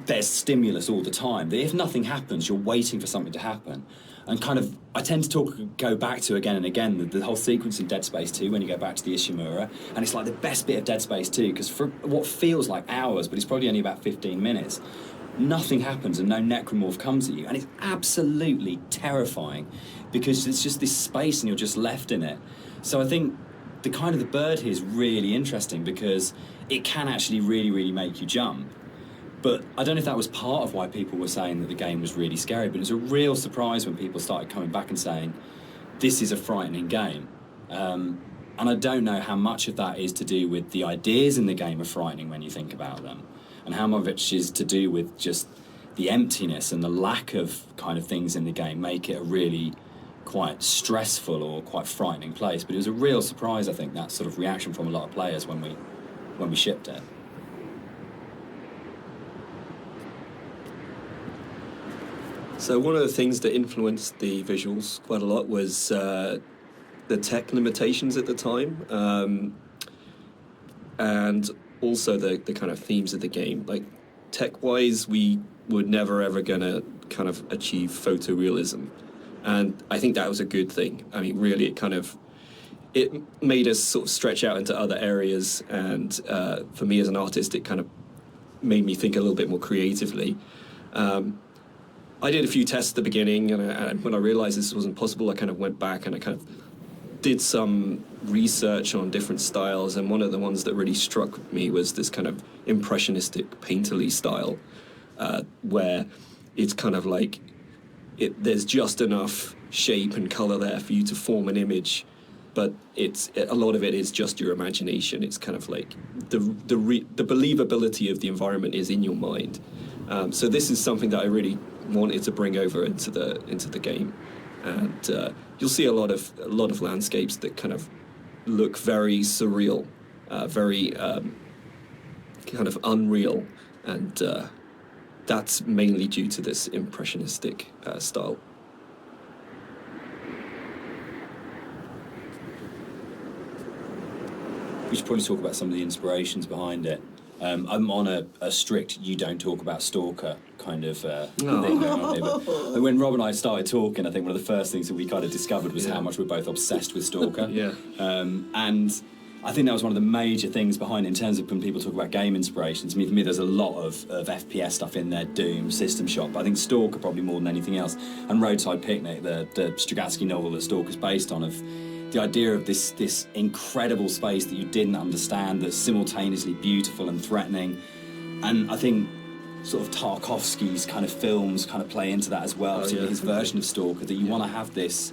Speaker 1: there's stimulus all the time, that if nothing happens, you're waiting for something to happen. And kind of, I tend to go back to again and again the whole sequence in Dead Space 2 when you go back to the Ishimura, and it's like the best bit of Dead Space 2, because for what feels like hours, but it's probably only about 15 minutes, nothing happens and no necromorph comes at you, and it's absolutely terrifying because it's just this space and you're just left in it. So I think the kind of the bird here is really interesting because it can actually really, really make you jump. But I don't know if that was part of why people were saying that the game was really scary, but it was a real surprise when people started coming back and saying, this is a frightening game. And I don't know how much of that is to do with the ideas in the game are frightening when you think about them, and how much of it is to do with just the emptiness and the lack of kind of things in the game make it a really quite stressful or quite frightening place. But it was a real surprise, I think, that sort of reaction from a lot of players when we shipped it.
Speaker 2: So one of the things that influenced the visuals quite a lot was the tech limitations at the time, and also the kind of themes of the game. Like, tech-wise, we were never ever going to kind of achieve photorealism, and I think that was a good thing. I mean, really, it made us sort of stretch out into other areas, and for me as an artist, it kind of made me think a little bit more creatively. I did a few tests at the beginning, and when I realized this wasn't possible, I kind of went back and I kind of did some research on different styles, and one of the ones that really struck me was this kind of impressionistic painterly style, where it's kind of like there's just enough shape and color there for you to form an image, but a lot of it is just your imagination. It's kind of like the believability of the environment is in your mind. So this is something that I really wanted to bring over into the game, and you'll see a lot of landscapes that kind of look very surreal, very kind of unreal, and that's mainly due to this impressionistic style.
Speaker 1: We should probably talk about some of the inspirations behind it. I'm on a strict you don't talk about Stalker kind of thing going on here. But when Rob and I started talking, I think one of the first things that we kind of discovered was how much we're both obsessed with Stalker.
Speaker 2: Yeah.
Speaker 1: And I think that was one of the major things behind it in terms of when people talk about game inspirations. I mean, for me, there's a lot of FPS stuff in there, Doom, System Shock, but I think Stalker probably more than anything else. And Roadside Picnic, the Strugatsky novel that Stalker's based on, of the idea of this incredible space that you didn't understand, that's simultaneously beautiful and threatening. And I think sort of Tarkovsky's kind of films kind of play into that as well, particularly his version of Stalker, that you want to have this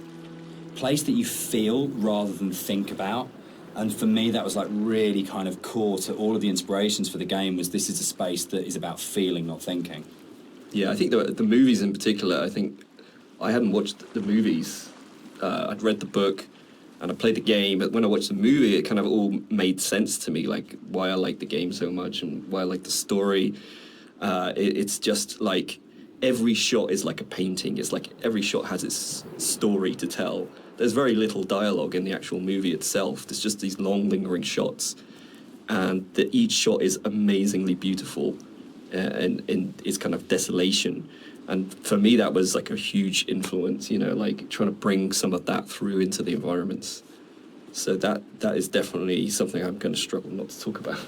Speaker 1: place that you feel rather than think about. And for me, that was like really kind of core to all of the inspirations for the game, was this is a space that is about feeling, not thinking.
Speaker 2: Yeah, I think the movies in particular, I think I hadn't watched the movies. I'd read the book and I played the game, but when I watched the movie, it kind of all made sense to me, like why I like the game so much and why I like the story. It's just like every shot is like a painting. It's like every shot has its story to tell. There's very little dialogue in the actual movie itself. There's just these long, lingering shots, and each shot is amazingly beautiful, and its kind of desolation. And for me, that was like a huge influence, like trying to bring some of that through into the environments. So that is definitely something I'm going to struggle not to talk about.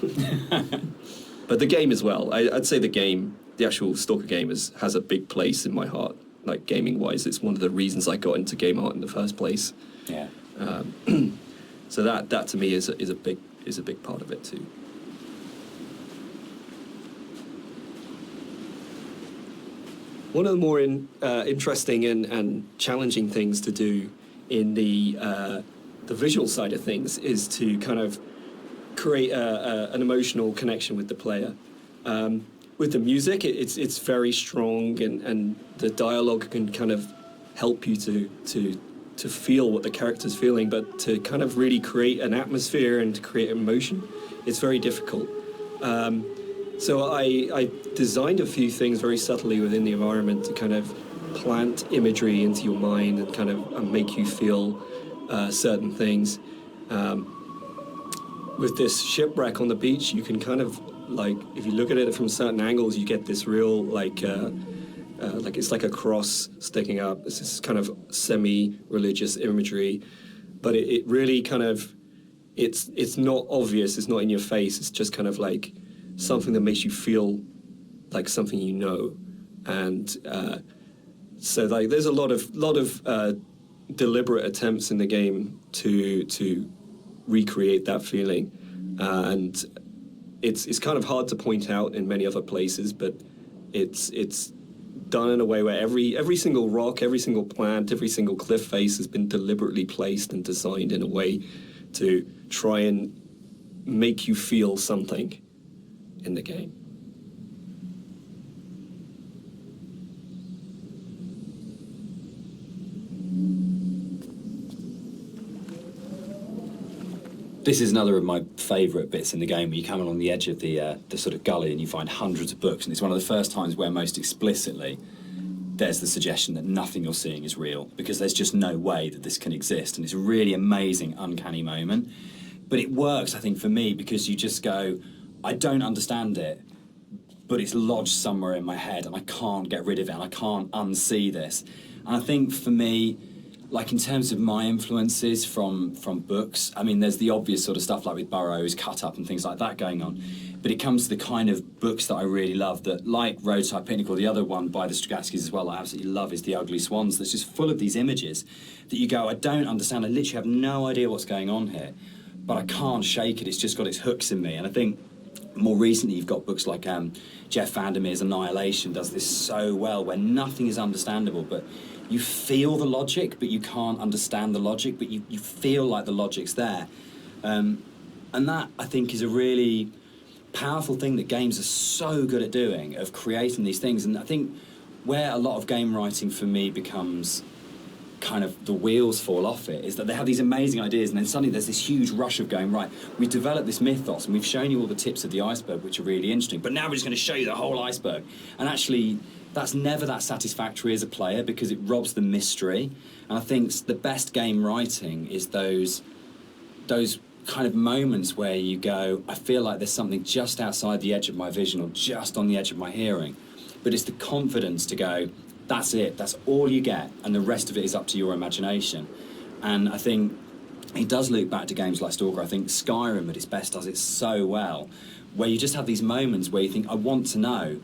Speaker 2: But the game as well. I'd say the actual Stalker game has a big place in my heart. Like, gaming-wise, it's one of the reasons I got into game art in the first place.
Speaker 1: Yeah.
Speaker 2: So that to me is a big part of it too. One of the more interesting and challenging things to do in the visual side of things is to kind of create an emotional connection with the player. With the music, it's very strong, and the dialogue can kind of help you to feel what the character's feeling, but to kind of really create an atmosphere and to create emotion, it's very difficult. So I designed a few things very subtly within the environment to kind of plant imagery into your mind and kind of make you feel certain things. With this shipwreck on the beach, you can kind of, like, if you look at it from certain angles, you get this real, like it's like a cross sticking up. It's this kind of semi-religious imagery, but it really kind of, it's not obvious, it's not in your face, it's just kind of like something that makes you feel like something you know. And so like there's a lot of deliberate attempts in the game to recreate that feeling, and it's kind of hard to point out in many other places, but it's done in a way where every single rock, every single plant, every single cliff face has been deliberately placed and designed in a way to try and make you feel something in the game.
Speaker 1: This is another of my favourite bits in the game, where you come along the edge of the sort of gully and you find hundreds of books, and it's one of the first times where most explicitly there's the suggestion that nothing you're seeing is real, because there's just no way that this can exist, and it's a really amazing, uncanny moment. But it works, I think, for me, because you just go, I don't understand it, but it's lodged somewhere in my head and I can't get rid of it and I can't unsee this. And I think for me, like in terms of my influences from books, I mean, there's the obvious sort of stuff like with Burroughs, Cut Up and things like that going on. But it comes to the kind of books that I really love, that, like Roadside Picnic, or the other one by the Strugatskys as well, I absolutely love, is The Ugly Swans, that's just full of these images that you go, I don't understand, I literally have no idea what's going on here, but I can't shake it, it's just got its hooks in me. And I think more recently you've got books like Jeff Vandermeer's Annihilation does this so well, where nothing is understandable, but you feel the logic, but you can't understand the logic, but you feel like the logic's there. And that, I think, is a really powerful thing that games are so good at doing, of creating these things. And I think where a lot of game writing for me becomes kind of the wheels fall off it, is that they have these amazing ideas and then suddenly there's this huge rush of going, right, we've developed this mythos and we've shown you all the tips of the iceberg, which are really interesting, but now we're just going to show you the whole iceberg. And actually, that's never that satisfactory as a player, because it robs the mystery. And I think the best game writing is those kind of moments where you go, I feel like there's something just outside the edge of my vision or just on the edge of my hearing. But it's the confidence to go, that's it, that's all you get, and the rest of it is up to your imagination. And I think it does loop back to games like Stalker. I think Skyrim at its best does it so well, where you just have these moments where you think, I want to know,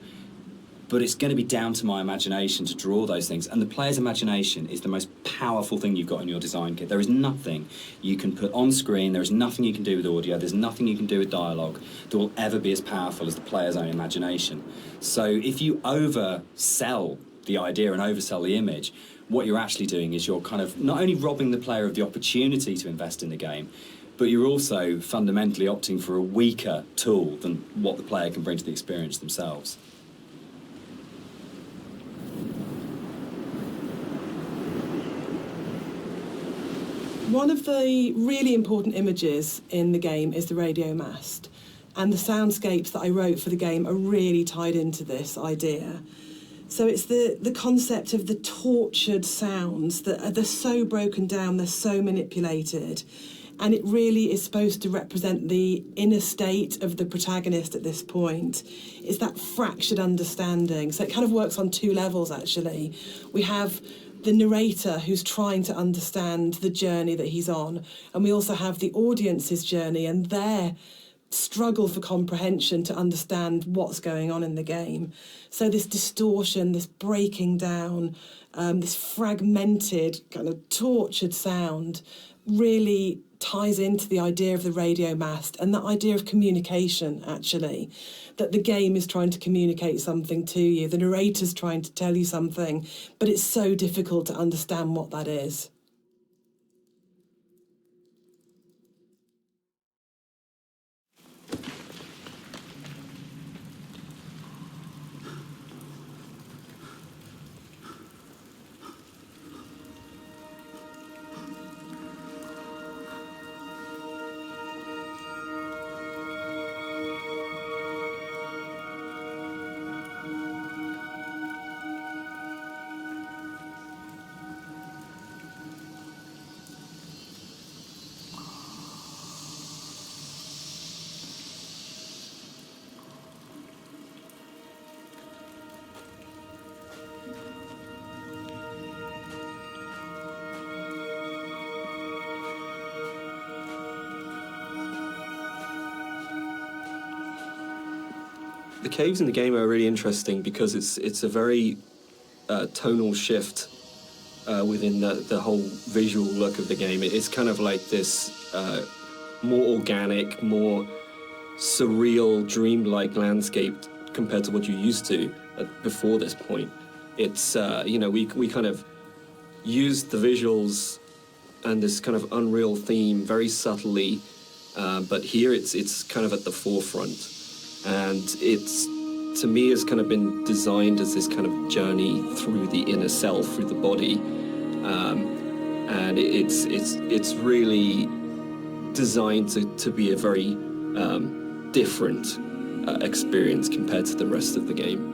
Speaker 1: but it's going to be down to my imagination to draw those things. And the player's imagination is the most powerful thing you've got in your design kit. There is nothing you can put on screen, there is nothing you can do with audio, there's nothing you can do with dialogue that will ever be as powerful as the player's own imagination. So if you oversell the idea and oversell the image, what you're actually doing is you're kind of not only robbing the player of the opportunity to invest in the game, but you're also fundamentally opting for a weaker tool than what the player can bring to the experience themselves.
Speaker 3: One of the really important images in the game is the radio mast, and the soundscapes that I wrote for the game are really tied into this idea. So it's the concept of the tortured sounds that they're so broken down, they're so manipulated, and it really is supposed to represent the inner state of the protagonist at this point. It's that fractured understanding. So it kind of works on two levels, actually. We have the narrator who's trying to understand the journey that he's on, and we also have the audience's journey and their struggle for comprehension to understand what's going on in the game. So this distortion, this breaking down, this fragmented, kind of tortured sound really ties into the idea of the radio mast and that idea of communication, actually, that the game is trying to communicate something to you, the narrator's trying to tell you something, but it's so difficult to understand what that is.
Speaker 2: the caves in the game are really interesting because it's a very tonal shift within the whole visual look of the game. It's kind of like this more organic, more surreal, dreamlike landscape compared to what you used to before this point. It's we kind of used the visuals and this kind of unreal theme very subtly, but here it's kind of at the forefront, and it's, to me, has kind of been designed as this kind of journey through the inner self, through the body, and it's really designed to be a very different experience compared to the rest of the game.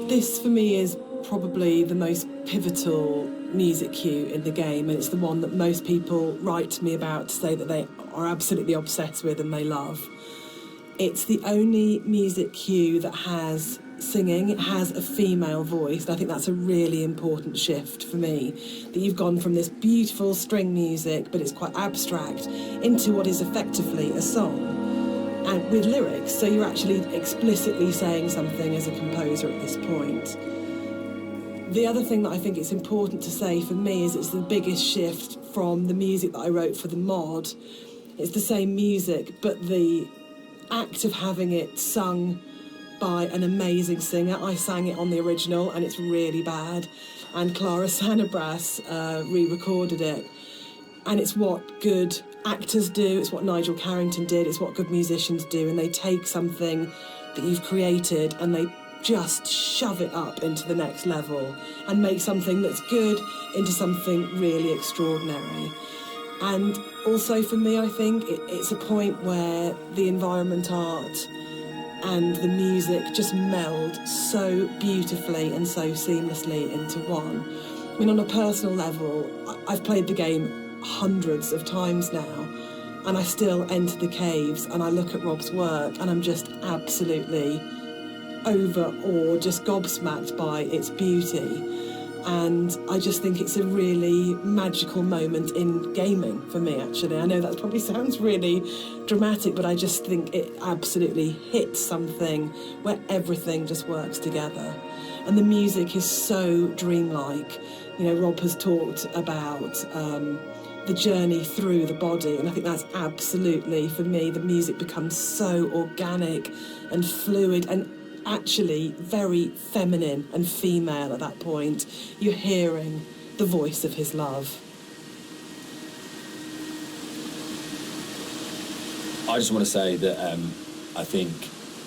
Speaker 3: This, for me, is probably the most pivotal music cue in the game, and it's the one that most people write to me about to say that they are absolutely obsessed with and they love. It's the only music cue that has singing. It has a female voice, and I think that's a really important shift for me, that you've gone from this beautiful string music, but it's quite abstract, into what is effectively a song. And with lyrics, so you're actually explicitly saying something as a composer at this point. The other thing that I think it's important to say for me is it's the biggest shift from the music that I wrote for the mod. It's the same music, but the act of having it sung by an amazing singer. I sang it on the original and it's really bad, and Clara Sanabras re-recorded it, and it's what good actors do, it's what Nigel Carrington did, it's what good musicians do, and they take something that you've created and they just shove it up into the next level and make something that's good into something really extraordinary. And also for me, I think it's a point where the environment art and the music just meld so beautifully and so seamlessly into one. I mean, on a personal level, I've played the game hundreds of times now, and I still enter the caves and I look at Rob's work and I'm just absolutely overawed, just gobsmacked by its beauty. And I just think it's a really magical moment in gaming for me, actually. I know that probably sounds really dramatic, but I just think it absolutely hits something where everything just works together. And the music is so dreamlike. You know, Rob has talked about the journey through the body, and I think that's absolutely, for me, the music becomes so organic and fluid and actually very feminine and female at that point. You're hearing the voice of his love.
Speaker 1: I just want to say that I think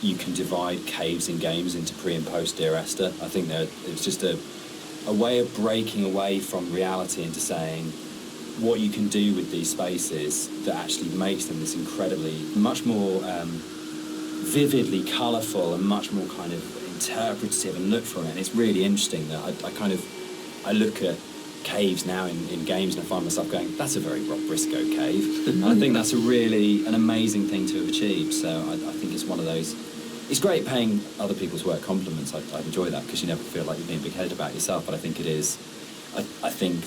Speaker 1: you can divide caves in games into pre and post Dear Esther. I think that it's just a way of breaking away from reality into saying what you can do with these spaces that actually makes them this incredibly, much more vividly colourful and much more kind of interpretative and look for it. And it's really interesting that I look at caves now in games and I find myself going, that's a very Rob Briscoe cave. And I think that's an amazing thing to have achieved. So I think it's one of those, it's great paying other people's work compliments. I enjoy that because you never feel like you're being big-headed about yourself, but I think it is, I think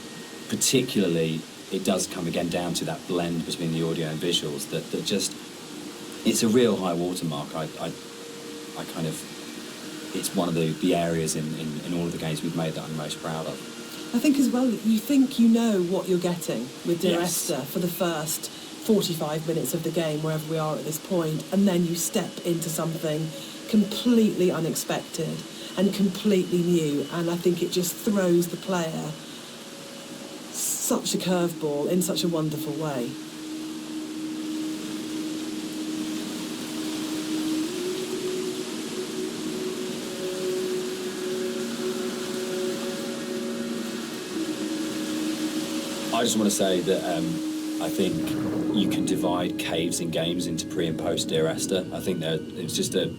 Speaker 1: particularly it does come again down to that blend between the audio and visuals that just, it's a real high watermark. I kind of, it's one of the areas in all of the games we've made that I'm most proud of.
Speaker 3: I think as well, you think you know what you're getting with Dear
Speaker 1: Yes.
Speaker 3: Esther for the first 45 minutes of the game, wherever we are at this point, and then you step into something completely unexpected and completely new, and I think it just throws the player such a curveball in such a wonderful way.
Speaker 1: I just want to say that I think you can divide caves in games into pre and post Dear Esther. I think that it's just a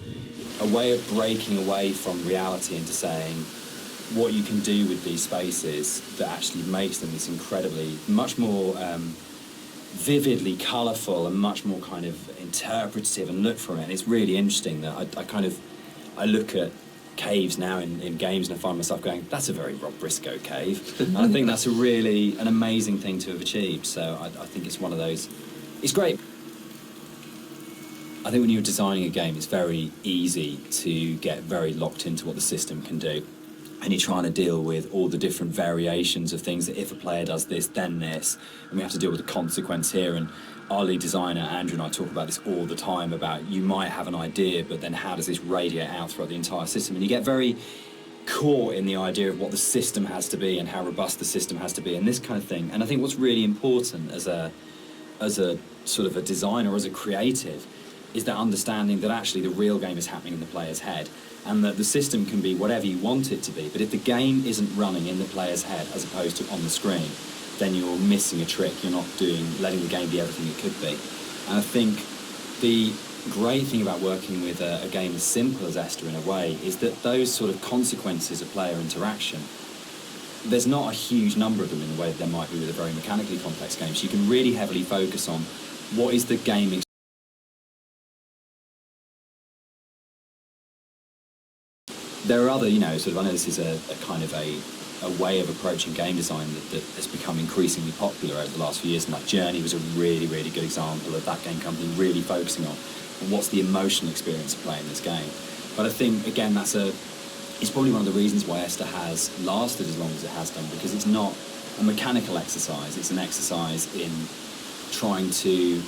Speaker 1: way of breaking away from reality into saying what you can do with these spaces that actually makes them this incredibly, much more vividly colourful and much more kind of interpretative and look for it. And it's really interesting that I look at caves now in games and I find myself going, that's a very Rob Briscoe cave. And I think that's an amazing thing to have achieved. So I think it's one of those, it's great. I think when you're designing a game, it's very easy to get very locked into what the system can do. And you're trying to deal with all the different variations of things that if a player does this, then this. And we have to deal with the consequence here. And our lead designer, Andrew, and I talk about this all the time about you might have an idea, but then how does this radiate out throughout the entire system? And you get very caught in the idea of what the system has to be and how robust the system has to be and this kind of thing. And I think what's really important as a sort of a designer or as a creative is that understanding that actually the real game is happening in the player's head, and that the system can be whatever you want it to be, but if the game isn't running in the player's head as opposed to on the screen, then you're missing a trick. You're not letting the game be everything it could be. And I think the great thing about working with a game as simple as Esther in a way is that those sort of consequences of player interaction, there's not a huge number of them in the way that there might be with a very mechanically complex game. So you can really heavily focus on what is the game. There are other, sort of, I know this is a kind of a way of approaching game design that has become increasingly popular over the last few years, and like Journey was a really, really good example of that game company really focusing on what's the emotional experience of playing this game. But I think, again, it's probably one of the reasons why Esther has lasted as long as it has done, because it's not a mechanical exercise, it's an exercise in trying to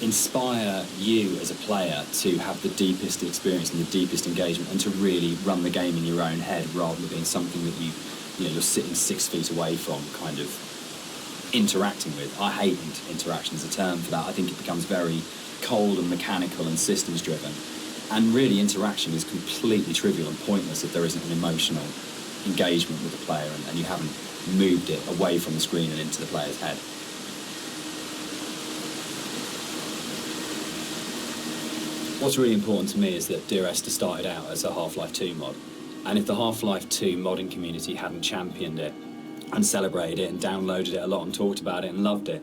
Speaker 1: inspire you as a player to have the deepest experience and the deepest engagement and to really run the game in your own head rather than being something that you're sitting 6 feet away from kind of interacting with. I hate interaction as a term for that. I think it becomes very cold and mechanical and systems driven, and really interaction is completely trivial and pointless if there isn't an emotional engagement with the player and you haven't moved it away from the screen and into the player's head. What's really important to me is that Dear Esther started out as a Half-Life 2 mod, and if the Half-Life 2 modding community hadn't championed it and celebrated it and downloaded it a lot and talked about it and loved it,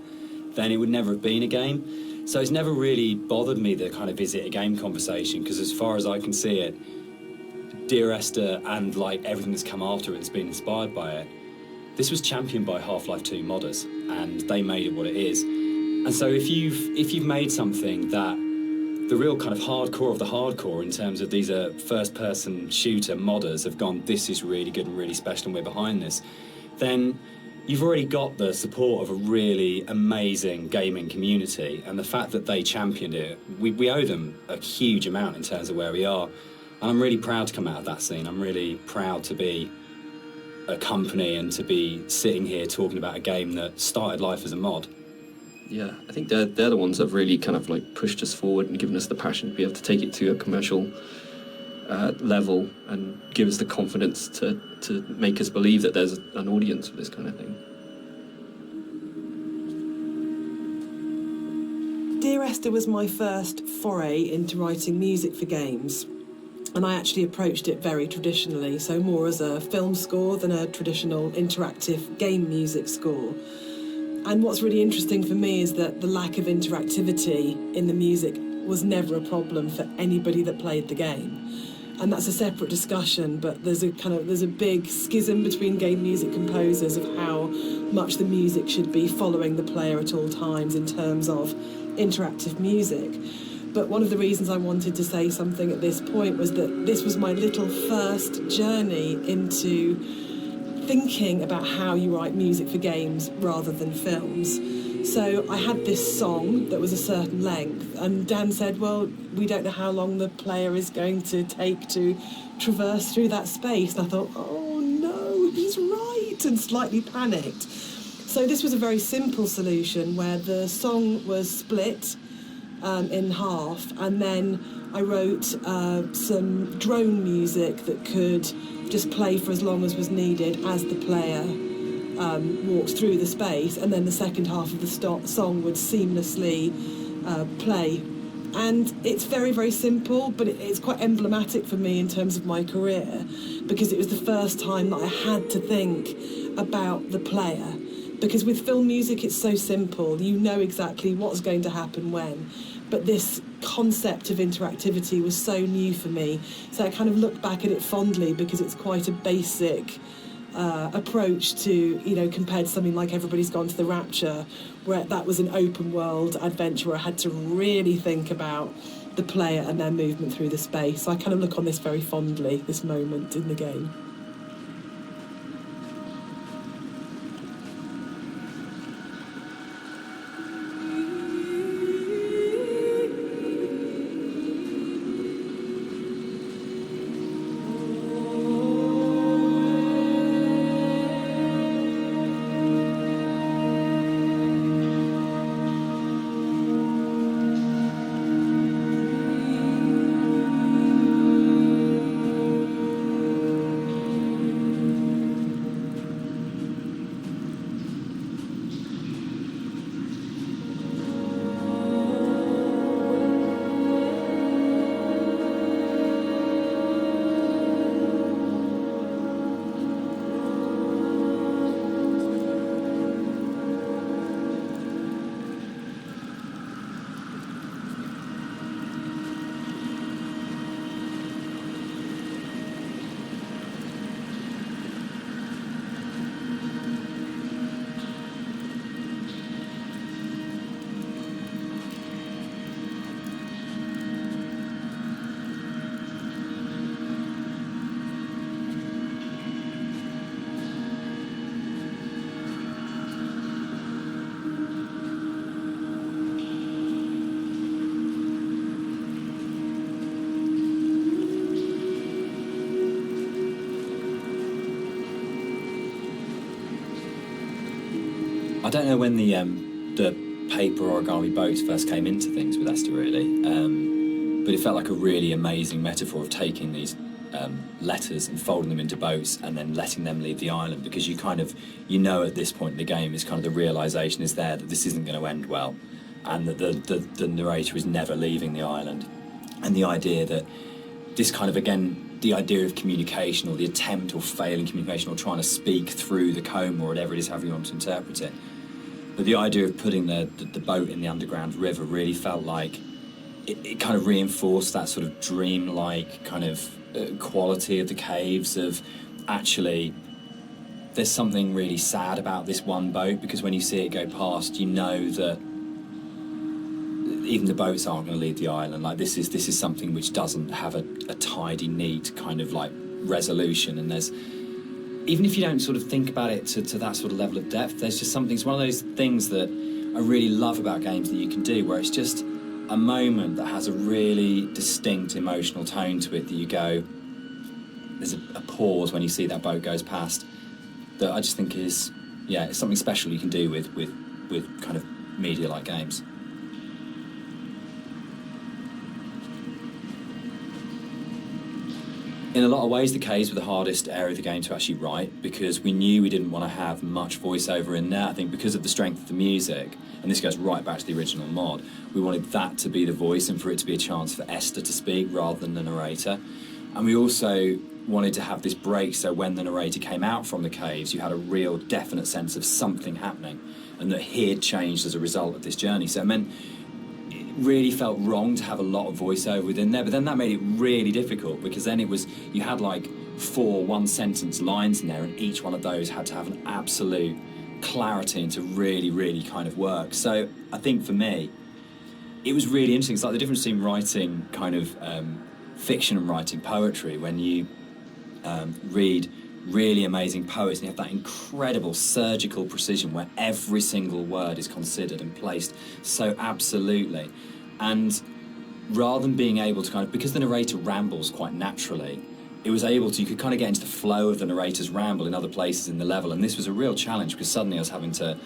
Speaker 1: then it would never have been a game. So it's never really bothered me the kind of is it a game conversation, because as far as I can see it, Dear Esther and like everything that's come after it that's been inspired by it, this was championed by Half-Life 2 modders, and they made it what it is. And so if you've made something that the real kind of hardcore of the hardcore in terms of these are first-person shooter modders have gone, this is really good and really special and we're behind this, then you've already got the support of a really amazing gaming community, and the fact that they championed it, we owe them a huge amount in terms of where we are. And I'm really proud to come out of that scene. I'm really proud to be a company and to be sitting here talking about a game that started life as a mod.
Speaker 2: Yeah, I think they're the ones that have really kind of like pushed us forward and given us the passion to be able to take it to a commercial level and give us the confidence to make us believe that there's an audience for this kind of thing.
Speaker 3: Dear Esther was my first foray into writing music for games, and I actually approached it very traditionally, so more as a film score than a traditional interactive game music score. And what's really interesting for me is that the lack of interactivity in the music was never a problem for anybody that played the game. And that's a separate discussion, but there's a big schism between game music composers of how much the music should be following the player at all times in terms of interactive music. But one of the reasons I wanted to say something at this point was that this was my little first journey into thinking about how you write music for games rather than films. So I had this song that was a certain length, and Dan said, well, we don't know how long the player is going to take to traverse through that space. And I thought, oh no, he's right, and slightly panicked. So this was a very simple solution where the song was split in half, and then I wrote some drone music that could just play for as long as was needed as the player walked through the space, and then the second half of the song would seamlessly play. And it's very, very simple, but it's quite emblematic for me in terms of my career, because it was the first time that I had to think about the player. Because with film music, it's so simple. You know exactly what's going to happen when. But this concept of interactivity was so new for me. So I kind of look back at it fondly because it's quite a basic approach to, you know, compared to something like Everybody's Gone to the Rapture, where that was an open world adventure where I had to really think about the player and their movement through the space. So I kind of look on this very fondly, this moment in the game.
Speaker 1: I don't know when the paper origami boats first came into things with Esther, really, but it felt like a really amazing metaphor of taking these letters and folding them into boats and then letting them leave the island, because you kind of, you know, at this point in the game is kind of the realisation is there that this isn't going to end well, and that the narrator is never leaving the island, and the idea that this kind of, again, the idea of communication, or the attempt or failing communication, or trying to speak through the comb, or whatever it is, however you want to interpret it. But the idea of putting the boat in the underground river really felt like it kind of reinforced that sort of dream-like kind of quality of the caves, of actually there's something really sad about this one boat, because when you see it go past, you know that even the boats aren't going to leave the island. Like, this is something which doesn't have a tidy, neat kind of like resolution, and there's, even if you don't sort of think about it to that sort of level of depth, there's just something, it's one of those things that I really love about games that you can do, where it's just a moment that has a really distinct emotional tone to it, that you go, there's a pause when you see that boat goes past, that I just think is, yeah, it's something special you can do with kind of media like games. In a lot of ways, the caves were the hardest area of the game to actually write, because we knew we didn't want to have much voiceover in there. I think because of the strength of the music, and this goes right back to the original mod, we wanted that to be the voice and for it to be a chance for Esther to speak rather than the narrator. And we also wanted to have this break, so when the narrator came out from the caves, you had a real definite sense of something happening, and that he had changed as a result of this journey. So it meant, really felt wrong to have a lot of voiceover within there, but then that made it really difficult, because then it was, you had like 4 one-sentence lines in there, and each one of those had to have an absolute clarity and to really kind of work. So I think for me, it was really interesting. It's like the difference between writing kind of fiction and writing poetry. When you read really amazing poets, and you have that incredible surgical precision where every single word is considered and placed so absolutely, and rather than being able to kind of, because the narrator rambles quite naturally, it was able to, you could kind of get into the flow of the narrator's ramble in other places in the level, and this was a real challenge, because suddenly I was having to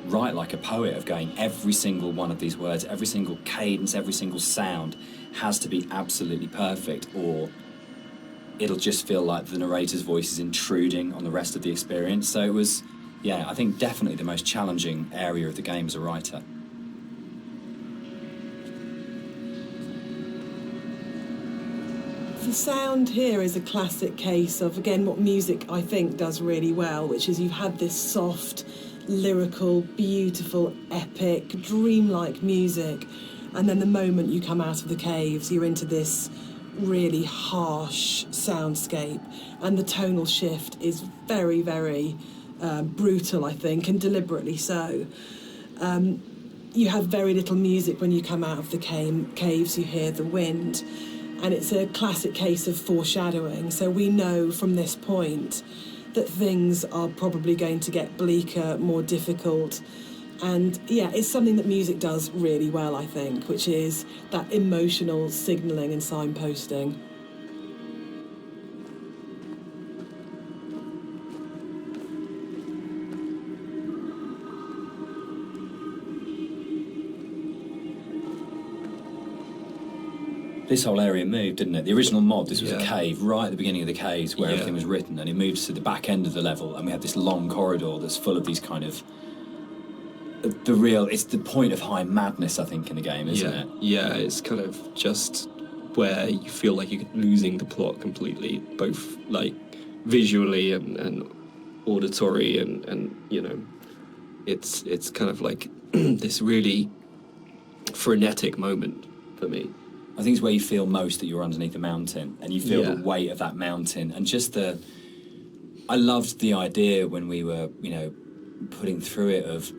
Speaker 1: write like a poet, of going, every single one of these words, every single cadence, every single sound has to be absolutely perfect, or it'll just feel like the narrator's voice is intruding on the rest of the experience. So it was, yeah, I think definitely the most challenging area of the game as a writer.
Speaker 3: The sound here is a classic case of, again, what music I think does really well, which is you've had this soft, lyrical, beautiful, epic, dreamlike music. And then the moment you come out of the caves, you're into this really harsh soundscape. And the tonal shift is very, very brutal, I think, and deliberately so. You have very little music when you come out of the caves. You hear the wind. And it's a classic case of foreshadowing. So we know from this point that things are probably going to get bleaker, more difficult. And yeah, it's something that music does really well, I think, which is that emotional signalling and signposting.
Speaker 1: This whole area moved, didn't it? The original mod, this was a cave right at the beginning of the caves where everything was written, and it moved to the back end of the level, and we have this long corridor that's full of these kind of it's the point of high madness, I think, in the game, isn't it?
Speaker 2: Yeah, it's kind of just where you feel like you're losing the plot completely, both like visually and auditory, and you know, it's kind of like this really frenetic moment for me.
Speaker 1: I think it's where you feel most that you're underneath a mountain, and you feel the weight of that mountain, and just I loved the idea when we were, you know, putting through it of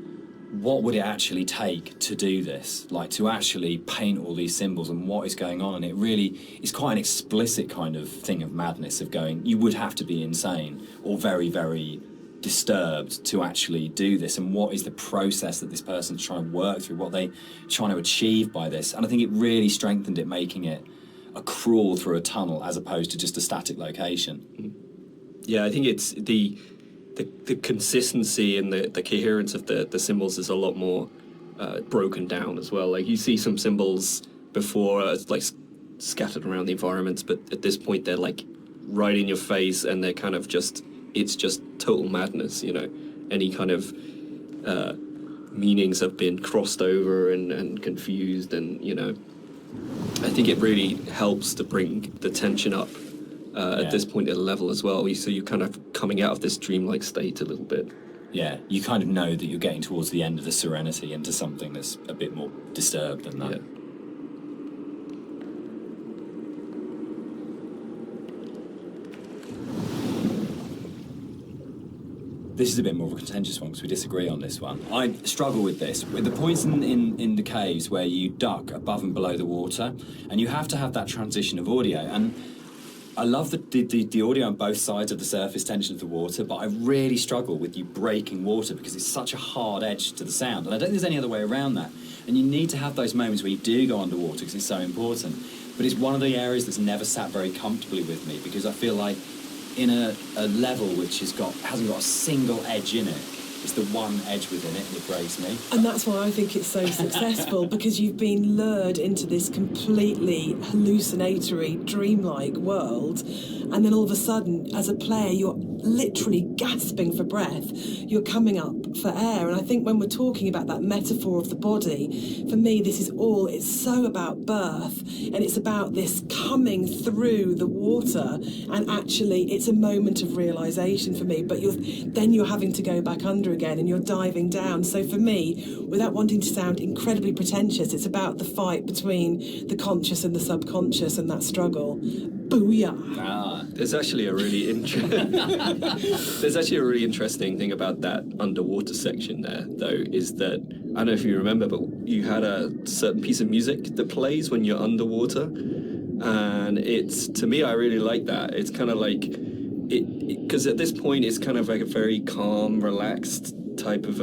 Speaker 1: what would it actually take to do this, like to actually paint all these symbols and what is going on. And it really is quite an explicit kind of thing of madness, of going, you would have to be insane or very, very disturbed to actually do this, and what is the process that this person's trying to work through, what they trying to achieve by this. And I think it really strengthened it, making it a crawl through a tunnel as opposed to just a static location.
Speaker 2: Yeah, I think it's the consistency and the coherence of the symbols is a lot more broken down as well. Like, you see some symbols before like scattered around the environments, but at this point they're like right in your face, and they're kind of just, it's just total madness, you know. Any kind of meanings have been crossed over and confused, and, you know, I think it really helps to bring the tension up at this point at a level as well. So you're kind of coming out of this dreamlike state a little bit.
Speaker 1: Yeah, you kind of know that you're getting towards the end of the serenity into something that's a bit more disturbed than that.
Speaker 2: Yeah.
Speaker 1: This is a bit more of a contentious one because we disagree on this one. I struggle with this. With the points in the caves where you duck above and below the water, and you have to have that transition of audio. And I love the audio on both sides of the surface tension of the water, but I really struggle with you breaking water because it's such a hard edge to the sound. And I don't think there's any other way around that. And you need to have those moments where you do go underwater because it's so important. But it's one of the areas that's never sat very comfortably with me, because I feel like in a level which hasn't got a single edge in it, it's the one edge within it that breaks me.
Speaker 3: And that's why I think it's so successful, because you've been lured into this completely hallucinatory, dreamlike world, and then all of a sudden, as a player, you're literally gasping for breath. You're coming up for air. And I think when we're talking about that metaphor of the body, for me, it's so about birth, and it's about this coming through the water, and actually it's a moment of realisation for me, but you're having to go back under again, and you're diving down. So for me, without wanting to sound incredibly pretentious, it's about the fight between the conscious and the subconscious, and that struggle. Booyah!
Speaker 2: There's actually a really interesting thing about that underwater section there, though, is that, I don't know if you remember, but you had a certain piece of music that plays when you're underwater, and to me, I really like that. It's kind of like because at this point it's kind of like a very calm, relaxed type of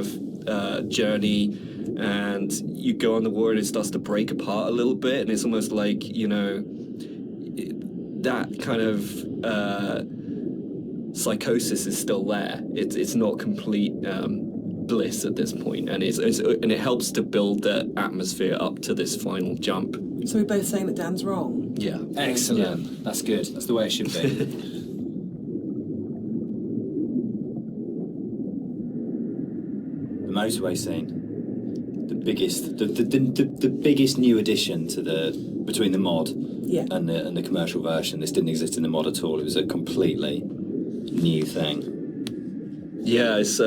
Speaker 2: a journey, and you go on the water and it starts to break apart a little bit, and it's almost like, you know, that kind of psychosis is still there. It's not complete bliss at this point, and and it helps to build the atmosphere up to this final jump.
Speaker 3: So we're both saying that Dan's wrong?
Speaker 2: Yeah.
Speaker 1: Excellent.
Speaker 2: Yeah.
Speaker 1: That's good. That's the way it should be. The motorway scene. The biggest new addition to between the mod and the commercial version. This didn't exist in the mod at all. It was a completely new thing.
Speaker 2: Yeah, it's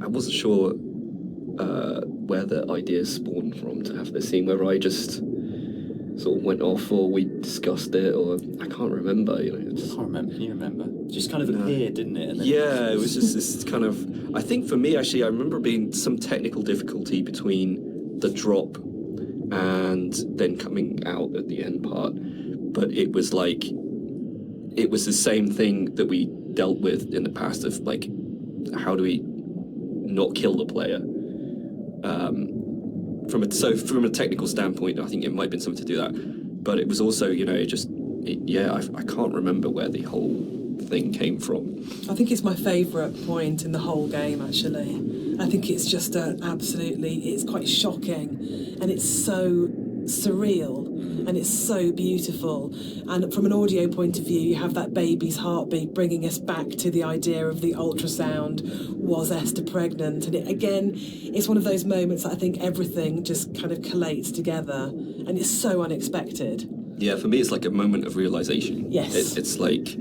Speaker 2: I wasn't sure where the idea spawned from to have this scene, whether I just sort of went off or we discussed it, or I can't remember. You know,
Speaker 1: I can't remember. Can you remember? It just kind of appeared, didn't it? And then
Speaker 2: yeah, it was just this kind of. I think for me, actually, I remember being some technical difficulty between the drop and then coming out at the end part, but it was like it was the same thing that we dealt with in the past of like, how do we not kill the player? From a technical standpoint, I think it might have been something to do that, but it was also, you know, I can't remember where the whole thing came from.
Speaker 3: I think it's my favourite point in the whole game, actually. I think it's just it's quite shocking, and it's so surreal, and it's so beautiful. And from an audio point of view, you have that baby's heartbeat bringing us back to the idea of the ultrasound. Was Esther pregnant? And it's one of those moments that I think everything just kind of collates together, and it's so unexpected.
Speaker 2: Yeah, for me, it's like a moment of realization.
Speaker 3: Yes.
Speaker 2: It's like,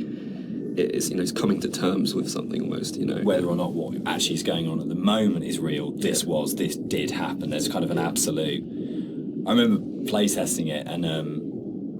Speaker 2: it's coming to terms with something almost, you know.
Speaker 1: Whether or not what actually is going on at the moment is real, this did happen. There's kind of an absolute. I remember playtesting it, and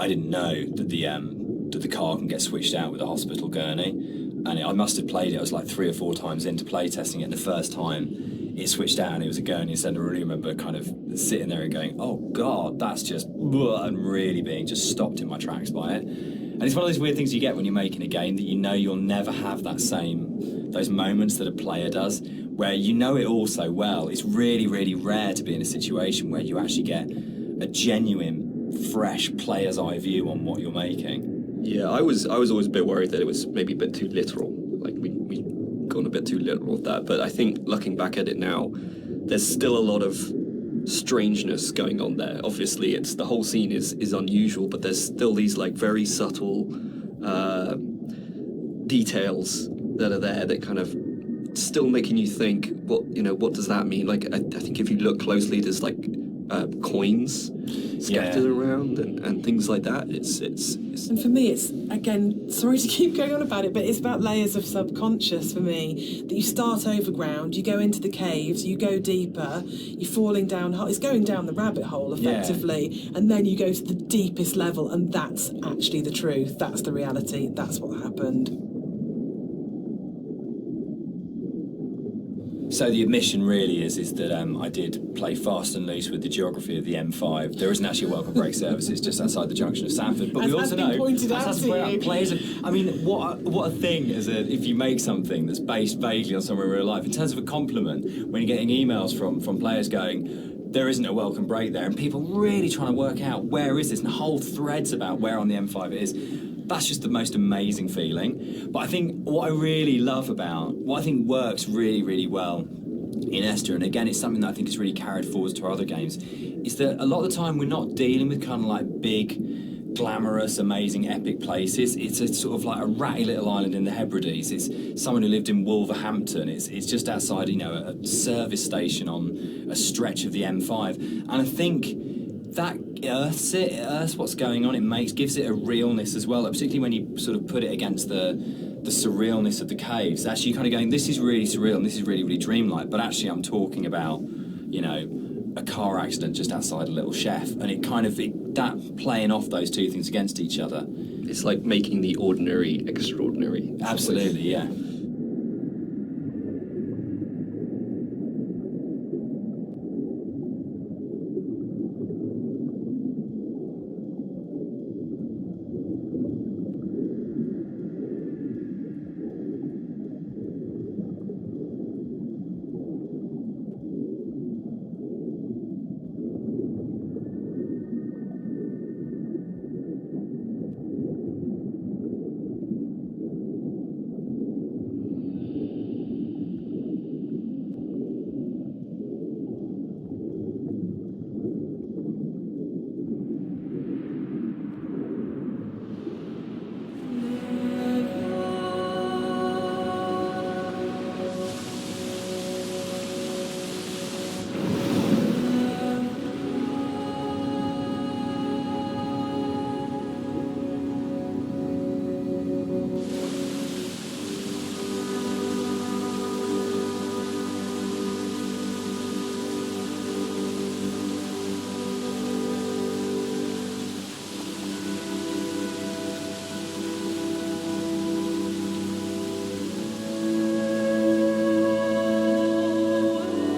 Speaker 1: I didn't know that the car can get switched out with a hospital gurney, and I must have played it. I was like 3 or 4 times into playtesting it. The first time it switched out and it was a gurney, so I really remember kind of sitting there and going, "Oh God, that's just," and really being just stopped in my tracks by it. And it's one of those weird things you get when you're making a game, that you know you'll never have those moments that a player does, where you know it all so well. It's really, really rare to be in a situation where you actually get a genuine, fresh player's eye view on what you're making.
Speaker 2: Yeah, I was always a bit worried that it was maybe a bit too literal. Like we gone a bit too literal with that. But I think looking back at it now, there's still a lot of strangeness going on there. Obviously, the whole scene is unusual, but there's still these like very subtle details that are there that kind of still making you think, what does that mean? Like I think if you look closely, there's like coins scattered around and things like that. It's
Speaker 3: And for me, it's, again, sorry to keep going on about it, but it's about layers of subconscious for me. That you start overground, you go into the caves, you go deeper, you're falling down, it's going down the rabbit hole, effectively, and then you go to the deepest level, and that's actually the truth, that's the reality, that's what happened.
Speaker 1: So the admission really is that I did play fast and loose with the geography of the M5. There isn't actually a welcome break service. It's just outside the junction of Sanford. But
Speaker 3: As
Speaker 1: we
Speaker 3: has
Speaker 1: also
Speaker 3: been
Speaker 1: know
Speaker 3: pointed out to you.
Speaker 1: players. I mean, what a thing if you make something that's based vaguely on somewhere in real life. In terms of a compliment, when you're getting emails from players going, there isn't a welcome break there, and people really trying to work out where is this, and whole threads about where on the M5 it is. That's just the most amazing feeling. But I think what I think works really, really well in Esther, and again it's something that I think is really carried forward to our other games, is that a lot of the time we're not dealing with kind of like big, glamorous, amazing, epic places. It's a sort of like a ratty little island in the Hebrides. It's someone who lived in Wolverhampton. It's just outside, a service station on a stretch of the M5, and I think that earths what's going on. It gives it a realness as well, particularly when you sort of put it against the surrealness of the caves. Actually, you're kind of going, this is really surreal and this is really, really dreamlike, but actually I'm talking about, a car accident just outside a little chef, and that playing off those two things against each other.
Speaker 2: It's like making the ordinary extraordinary.
Speaker 1: Absolutely, yeah.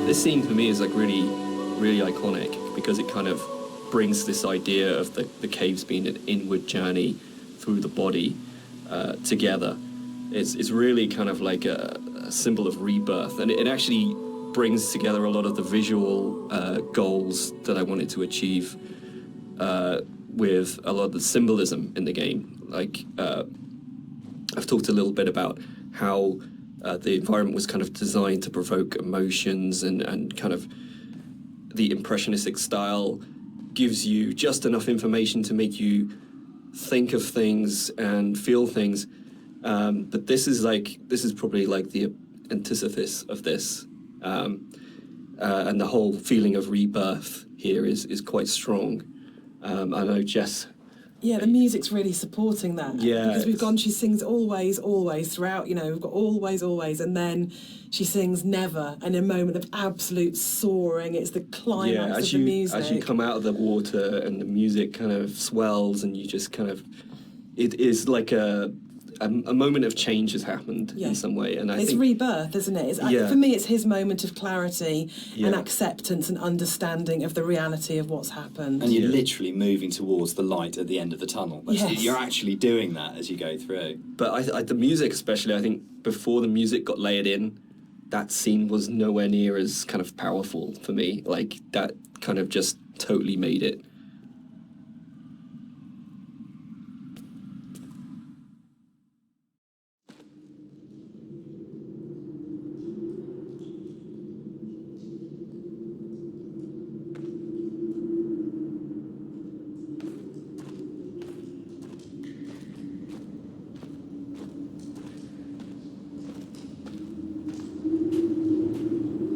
Speaker 2: this scene for me is like really, really iconic because it kind of brings this idea of the caves being an inward journey through the body together. It's really kind of like a symbol of rebirth, and it actually brings together a lot of the visual goals that I wanted to achieve with a lot of the symbolism in the game. Like, I've talked a little bit about how the environment was kind of designed to provoke emotions, and kind of the impressionistic style gives you just enough information to make you think of things and feel things. But this is probably like the antithesis of this. And the whole feeling of rebirth here is quite strong. I know Jess.
Speaker 3: Yeah, the music's really supporting that.
Speaker 2: Yeah,
Speaker 3: because she sings always, always throughout, we've got always, always, and then she sings never, and a moment of absolute soaring. It's the climax of the music.
Speaker 2: As you come out of the water and the music kind of swells, and you just kind of, it is like a moment of change has happened in some way, and
Speaker 3: it's rebirth, isn't it? For me, it's his moment of clarity and acceptance and understanding of the reality of what's happened.
Speaker 1: And you're literally moving towards the light at the end of the tunnel.
Speaker 3: Yes.
Speaker 1: You're actually doing that as you go through.
Speaker 2: But the music, especially, I think before the music got layered in, that scene was nowhere near as kind of powerful for me. Like, that kind of just totally made it.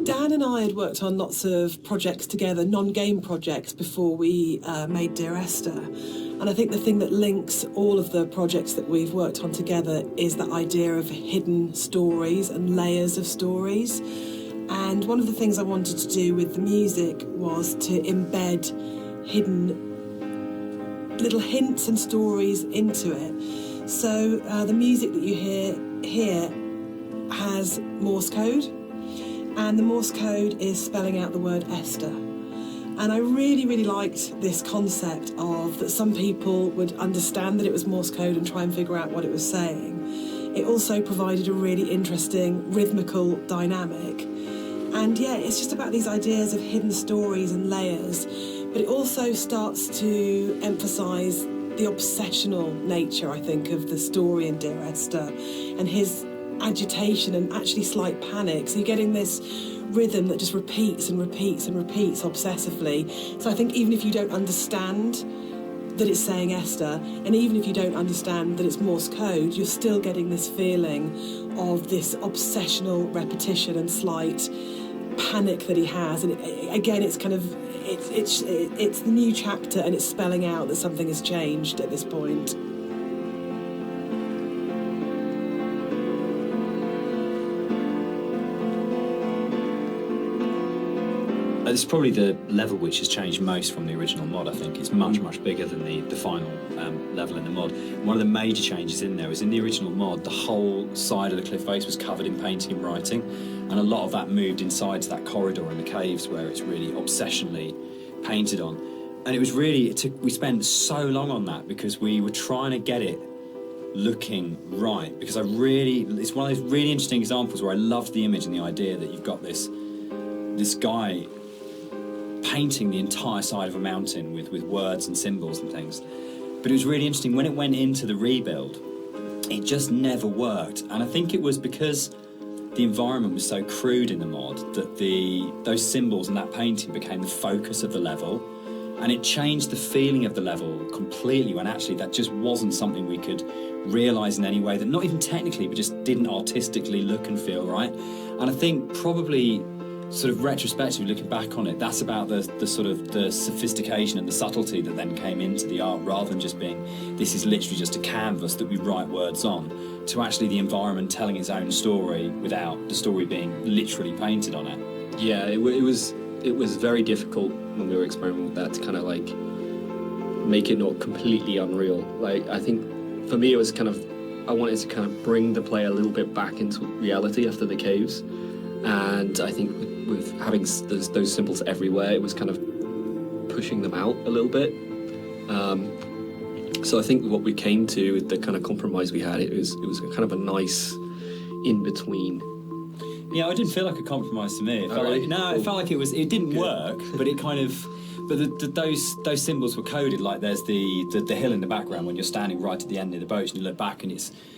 Speaker 3: Dan and I had worked on lots of projects together, non-game projects, before we made Dear Esther. And I think the thing that links all of the projects that we've worked on together is that idea of hidden stories and layers of stories. And one of the things I wanted to do with the music was to embed hidden little hints and stories into it. So the music that you hear here has Morse code. And the Morse code is spelling out the word Esther. And I really, really liked this concept of that some people would understand that it was Morse code and try and figure out what it was saying. It also provided a really interesting rhythmical dynamic. And it's just about these ideas of hidden stories and layers. But it also starts to emphasise the obsessional nature, I think, of the story in Dear Esther and his agitation and actually slight panic. So you're getting this rhythm that just repeats and repeats and repeats obsessively. So I think even if you don't understand that it's saying Esther, and even if you don't understand that it's Morse code, you're still getting this feeling of this obsessional repetition and slight panic that he has. And again, it's kind of it's the new chapter, and it's spelling out that something has changed at this point.
Speaker 1: It's probably the level which has changed most from the original mod, I think. It's much, much bigger than the final level in the mod. One of the major changes in there is in the original mod, the whole side of the cliff face was covered in painting and writing, and a lot of that moved inside to that corridor in the caves where it's really obsessionally painted on. And it was really, we spent so long on that because we were trying to get it looking right, because it's one of those really interesting examples where I loved the image and the idea that you've got this guy painting the entire side of a mountain with words and symbols and things. But it was really interesting, when it went into the rebuild, it just never worked. And I think it was because the environment was so crude in the mod that those symbols and that painting became the focus of the level, and it changed the feeling of the level completely, when actually that just wasn't something we could realise in any way, that not even technically, but just didn't artistically look and feel right. And I think probably sort of retrospectively looking back on it, that's about the sort of the sophistication and the subtlety that then came into the art, rather than just being, this is literally just a canvas that we write words on, to actually the environment telling its own story without the story being literally painted on it.
Speaker 2: Yeah, it was very difficult when we were experimenting with that to kind of like make it not completely unreal. Like, I think for me it was kind of, I wanted to kind of bring the player a little bit back into reality after the caves, and I think with having those symbols everywhere, it was kind of pushing them out a little bit. So I think what we came to, the kind of compromise we had, it was kind of a nice in between.
Speaker 1: Yeah, it didn't feel like a compromise to me. It felt
Speaker 2: really?
Speaker 1: it felt like it didn't work, but it kind of. But those symbols were coded, like there's the hill in the background when you're standing right at the end of the boat and you look back and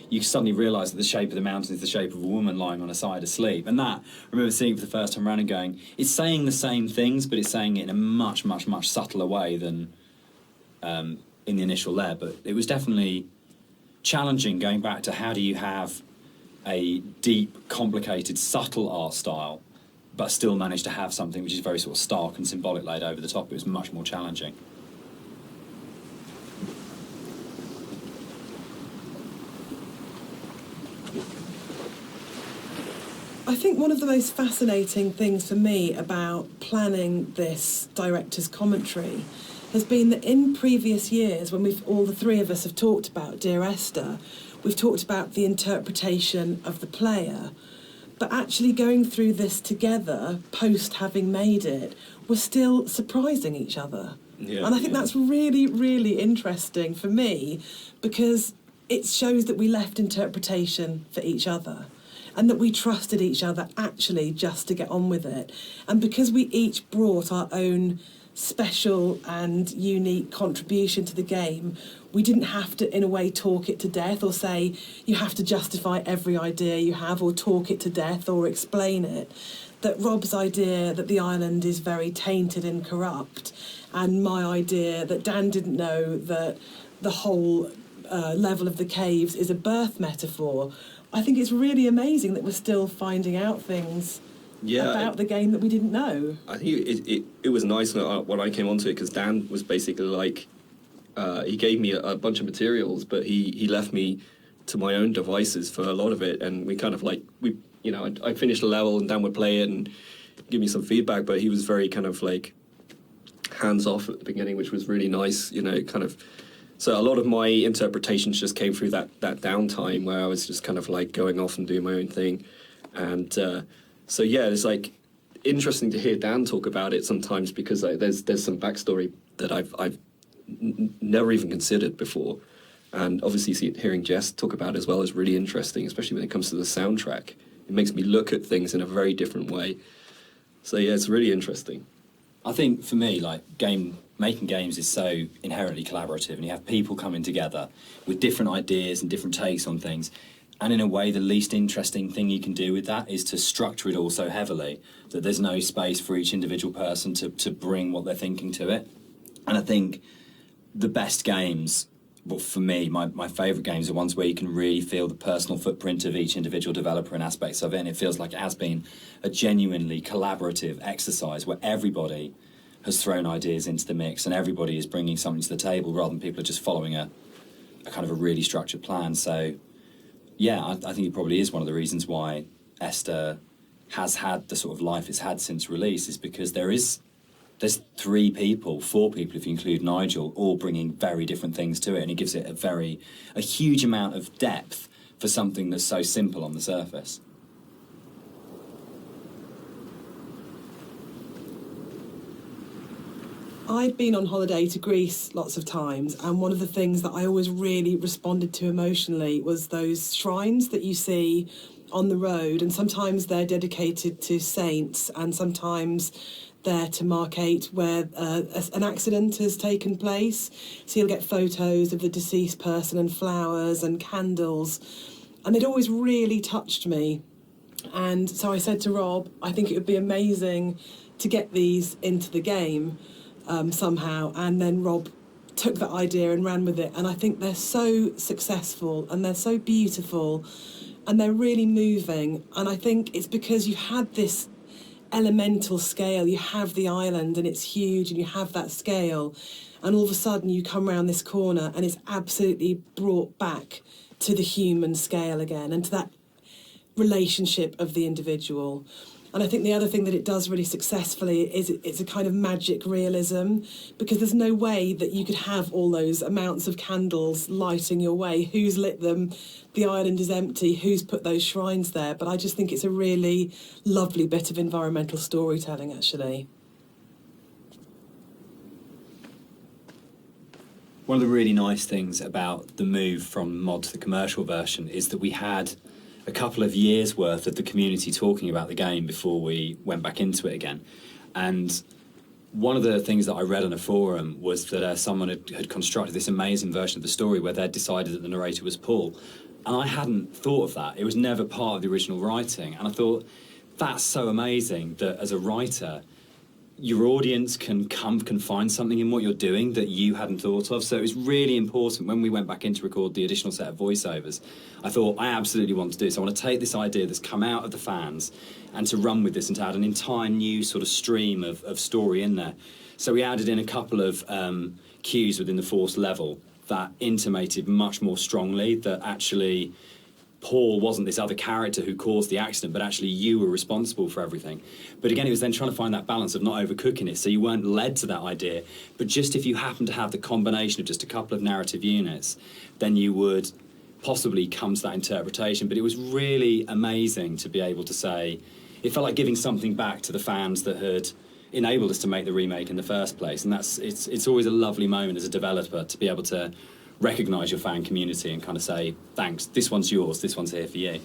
Speaker 1: you suddenly realise that the shape of the mountain is the shape of a woman lying on a side asleep. And that, I remember seeing it for the first time around and going, it's saying the same things, but it's saying it in a much, much, much subtler way than in the initial layer. But it was definitely challenging going back to how do you have a deep, complicated, subtle art style but still manage to have something which is very sort of stark and symbolic laid over the top. It was much more challenging.
Speaker 3: I think one of the most fascinating things for me about planning this director's commentary has been that in previous years, when all the three of us have talked about Dear Esther, we've talked about the interpretation of the player. But actually going through this together, post having made it, we're still surprising each other.
Speaker 2: Yeah,
Speaker 3: and I think that's really, really interesting for me, because it shows that we left interpretation for each other and that we trusted each other actually just to get on with it. And because we each brought our own special and unique contribution to the game, we didn't have to, in a way, talk it to death or say you have to justify every idea you have or talk it to death or explain it. That Rob's idea that the island is very tainted and corrupt, and my idea that Dan didn't know that the whole level of the caves is a birth metaphor. I think it's really amazing that we're still finding out things about the game that we didn't know.
Speaker 2: I think it was nice when I came onto it, because Dan was basically like, he gave me a bunch of materials, but he left me to my own devices for a lot of it, and we kind of like, I'd finish the level and Dan would play it and give me some feedback, but he was very kind of like hands-off at the beginning, which was really nice, kind of. So a lot of my interpretations just came through that downtime where I was just kind of like going off and doing my own thing. And so yeah, it's like interesting to hear Dan talk about it sometimes, because there's some backstory that I've never even considered before. And obviously hearing Jess talk about it as well is really interesting, especially when it comes to the soundtrack. It makes me look at things in a very different way. So yeah, it's really interesting.
Speaker 1: I think for me, like making games is so inherently collaborative, and you have people coming together with different ideas and different takes on things. And in a way, the least interesting thing you can do with that is to structure it all so heavily that there's no space for each individual person to bring what they're thinking to it. And I think the best games, well, for me, my favourite games are ones where you can really feel the personal footprint of each individual developer and aspects of it, and it feels like it has been a genuinely collaborative exercise where everybody has thrown ideas into the mix and everybody is bringing something to the table rather than people are just following a kind of a really structured plan. So, yeah, I think it probably is one of the reasons why Esther has had the sort of life it's had since release, is because there's 4 people if you include Nigel, all bringing very different things to it, and it gives it a huge amount of depth for something that's so simple on the surface.
Speaker 3: I'd been on holiday to Greece lots of times, and one of the things that I always really responded to emotionally was those shrines that you see on the road, and sometimes they're dedicated to saints, and sometimes they're to markate where an accident has taken place. So you'll get photos of the deceased person and flowers and candles, and they'd always really touched me. And so I said to Rob, I think it would be amazing to get these into the game somehow. And then Rob took that idea and ran with it. And I think they're so successful and they're so beautiful and they're really moving. And I think it's because you had this elemental scale. You have the island and it's huge and you have that scale. And all of a sudden you come around this corner and it's absolutely brought back to the human scale again and to that relationship of the individual. And I think the other thing that it does really successfully is it's a kind of magic realism, because there's no way that you could have all those amounts of candles lighting your way. Who's lit them? The island is empty. Who's put those shrines there? But I just think it's a really lovely bit of environmental storytelling, actually.
Speaker 1: One of the really nice things about the move from mod to the commercial version is that we had a couple of years' worth of the community talking about the game before we went back into it again. And one of the things that I read on a forum was that someone had constructed this amazing version of the story where they'd decided that the narrator was Paul. And I hadn't thought of that. It was never part of the original writing. And I thought, that's so amazing that as a writer, your audience can find something in what you're doing that you hadn't thought of. So it was really important when we went back in to record the additional set of voiceovers. I thought, I absolutely want to do this. I want to take this idea that's come out of the fans and to run with this and to add an entire new sort of stream of story in there. So we added in a couple of cues within the force level that intimated much more strongly that actually Paul wasn't this other character who caused the accident, but actually you were responsible for everything. But again, it was then trying to find that balance of not overcooking it, so you weren't led to that idea. But just if you happen to have the combination of just a couple of narrative units, then you would possibly come to that interpretation. But it was really amazing to be able to say, it felt like giving something back to the fans that had enabled us to make the remake in the first place. And it's always a lovely moment as a developer to be able to recognise your fan community and kind of say, thanks, this one's yours, this one's here for you.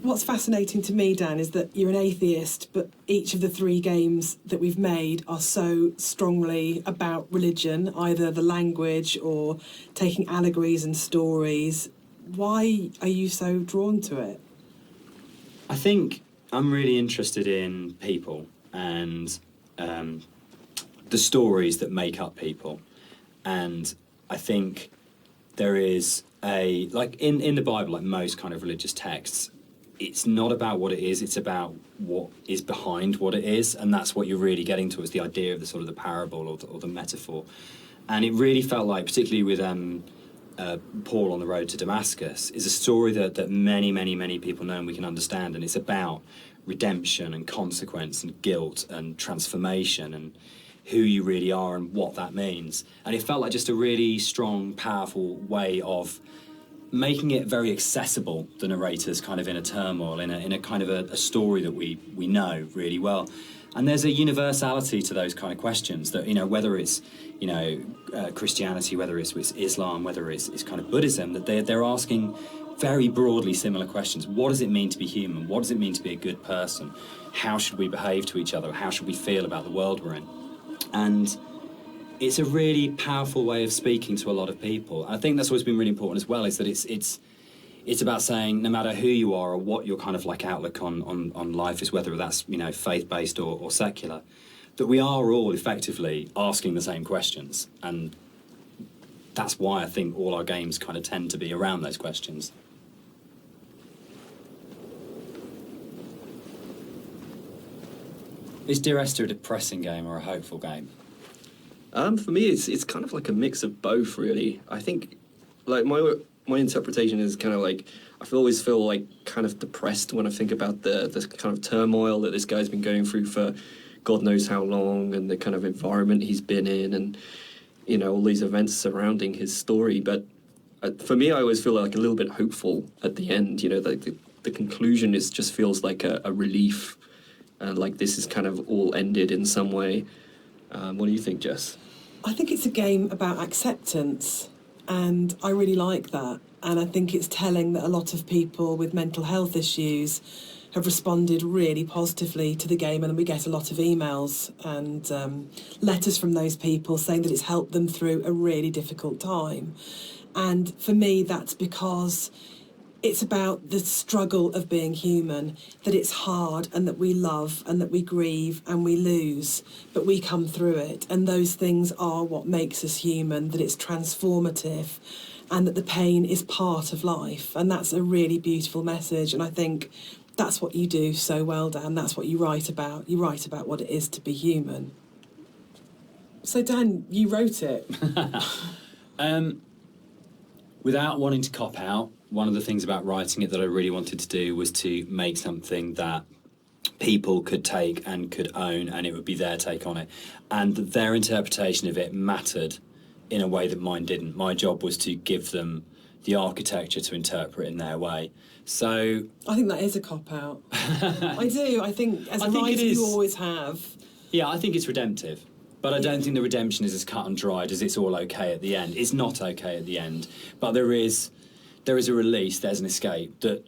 Speaker 3: What's fascinating to me, Dan, is that you're an atheist, but each of the 3 games that we've made are so strongly about religion, either the language or taking allegories and stories. Why are you so drawn to it?
Speaker 1: I think I'm really interested in people and the stories that make up people. And I think there is like in the Bible, like most kind of religious texts, it's not about what it is, it's about what is behind what it is. And that's what you're really getting to, is the idea of the sort of the parable or the metaphor. And it really felt like, particularly with Paul on the road to Damascus, is a story that many people know and we can understand, and it's about redemption and consequence and guilt and transformation and who you really are and what that means. And it felt like just a really strong, powerful way of making it very accessible, the narrator's kind of inner turmoil, in a kind of a story that we know really well. And there's a universality to those kind of questions that, whether it's, Christianity, whether it's Islam, whether it's kind of Buddhism, that they're asking very broadly similar questions. What does it mean to be human? What does it mean to be a good person? How should we behave to each other? How should we feel about the world we're in? And it's a really powerful way of speaking to a lot of people. I think that's always been really important as well, is that it's about saying, no matter who you are or what your kind of like outlook on life is, whether that's, faith-based or secular, that we are all effectively asking the same questions. And that's why I think all our games kind of tend to be around those questions. Is Dear Esther a depressing game or a hopeful game?
Speaker 2: For me, it's kind of like a mix of both, really. I think, like, my interpretation is kind of like, always feel like kind of depressed when I think about the kind of turmoil that this guy's been going through for God knows how long, and the kind of environment he's been in, and all these events surrounding his story. But for me, I always feel like a little bit hopeful at the end. The conclusion just feels like a relief, like this is kind of all ended in some way. What do you think, Jess?
Speaker 3: I think it's a game about acceptance, and I really like that. And I think it's telling that a lot of people with mental health issues have responded really positively to the game, and we get a lot of emails and letters from those people saying that it's helped them through a really difficult time. And for me, that's because it's about the struggle of being human, that it's hard and that we love and that we grieve and we lose, but we come through it. And those things are what makes us human, that it's transformative and that the pain is part of life. And that's a really beautiful message. And I think that's what you do so well, Dan. That's what you write about. You write about what it is to be human. So, Dan, you wrote it.
Speaker 1: Without wanting to cop out, one of the things about writing it that I really wanted to do was to make something that people could take and could own, and it would be their take on it. And their interpretation of it mattered in a way that mine didn't. My job was to give them the architecture to interpret in their way. So
Speaker 3: I think that is a cop-out. I do. I think as a
Speaker 1: think it
Speaker 3: writer
Speaker 1: is.
Speaker 3: you always have.
Speaker 1: yeah, I think it's redemptive. But I don't think the redemption is as cut and dried as it's all okay at the end. It's not okay at the end. But there is a release, there's an escape, that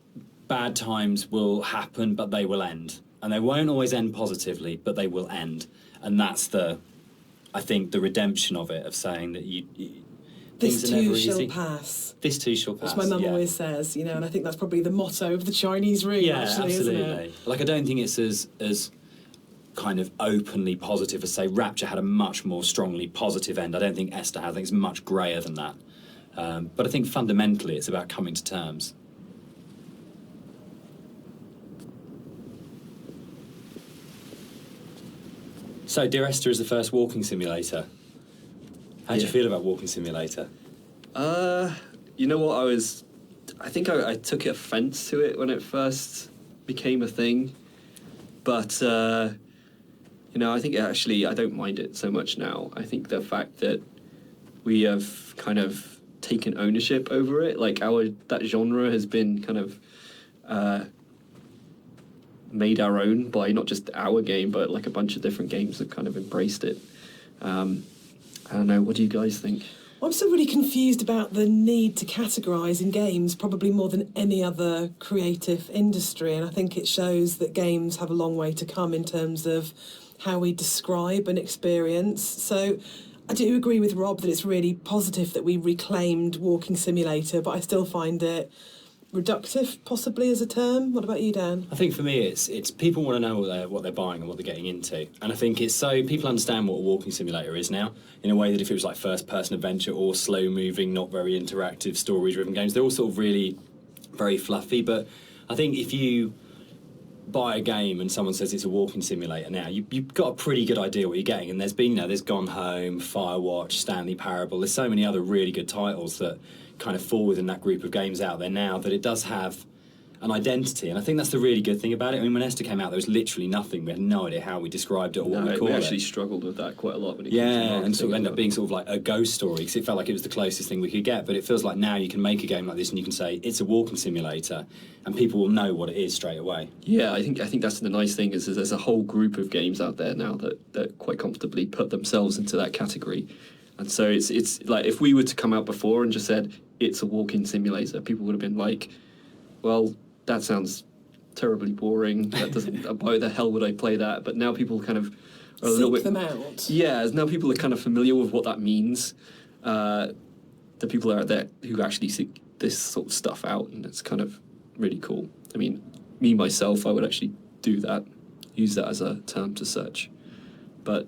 Speaker 1: bad times will happen, but they will end. And they won't always end positively, but they will end. And that's I think, the redemption of it, of saying that
Speaker 3: This
Speaker 1: things are never
Speaker 3: too shall
Speaker 1: easy.
Speaker 3: pass.
Speaker 1: This too shall pass.
Speaker 3: Which my mum
Speaker 1: yeah.
Speaker 3: always says, you know, and I think that's probably the motto of the Chinese room,
Speaker 1: Yeah,
Speaker 3: actually,
Speaker 1: absolutely.
Speaker 3: isn't it?
Speaker 1: Like, I don't think it's as kind of openly positive as, say, Rapture had a much more strongly positive end. I don't think Esther has. I think it's much greyer than that. But I think fundamentally it's about coming to terms. So, Dear Esther is the first walking simulator. How do you
Speaker 2: Yeah.
Speaker 1: feel about Walking Simulator?
Speaker 2: You know what, I think I took offence to it when it first became a thing, but I think actually I don't mind it so much now. I think the fact that we have kind of taken ownership over it, like that genre has been kind of made our own by not just our game, but like a bunch of different games that kind of embraced it. I don't know, what do you guys think?
Speaker 3: I'm still really confused about the need to categorise in games, probably more than any other creative industry, and I think it shows that games have a long way to come in terms of how we describe an experience. So I do agree with Rob that it's really positive that we reclaimed Walking Simulator, but I still find it reductive, possibly, as a term. What about you, Dan?
Speaker 1: I think for me, it's people want to know what they're buying and what they're getting into, and I think it's so people understand what a walking simulator is now in a way that if it was like first-person adventure or slow-moving, not very interactive, story-driven games, they're all sort of really very fluffy. But I think if you buy a game and someone says it's a walking simulator now, you've got a pretty good idea what you're getting. And there's been, there's Gone Home, Firewatch, Stanley Parable. There's so many other really good titles that kind of fall within that group of games out there now, that it does have an identity. And I think that's the really good thing about it. I mean, when Esther came out, there was literally nothing. We had no idea how we described it or what we called it.
Speaker 2: We actually struggled with that quite a lot when it came to
Speaker 1: Yeah,
Speaker 2: marketing
Speaker 1: and sort of
Speaker 2: as
Speaker 1: ended up
Speaker 2: well.
Speaker 1: being sort of like a ghost story, because it felt like it was the closest thing we could get. But it feels like now you can make a game like this and you can say it's a walking simulator, and people will know what it is straight away.
Speaker 2: Yeah, I think that's the nice thing is there's a whole group of games out there now that quite comfortably put themselves into that category. And so it's like if we were to come out before and just said it's a walking simulator, people would have been like, well, that sounds terribly boring. That doesn't. Why the hell would I play that? But now people kind of are a little
Speaker 3: Seek
Speaker 2: bit.
Speaker 3: them out.
Speaker 2: Yeah, now people are kind of familiar with what that means. The people out there who actually seek this sort of stuff out, and it's kind of really cool. I mean, me myself, I would actually do that, use that as a term to search. But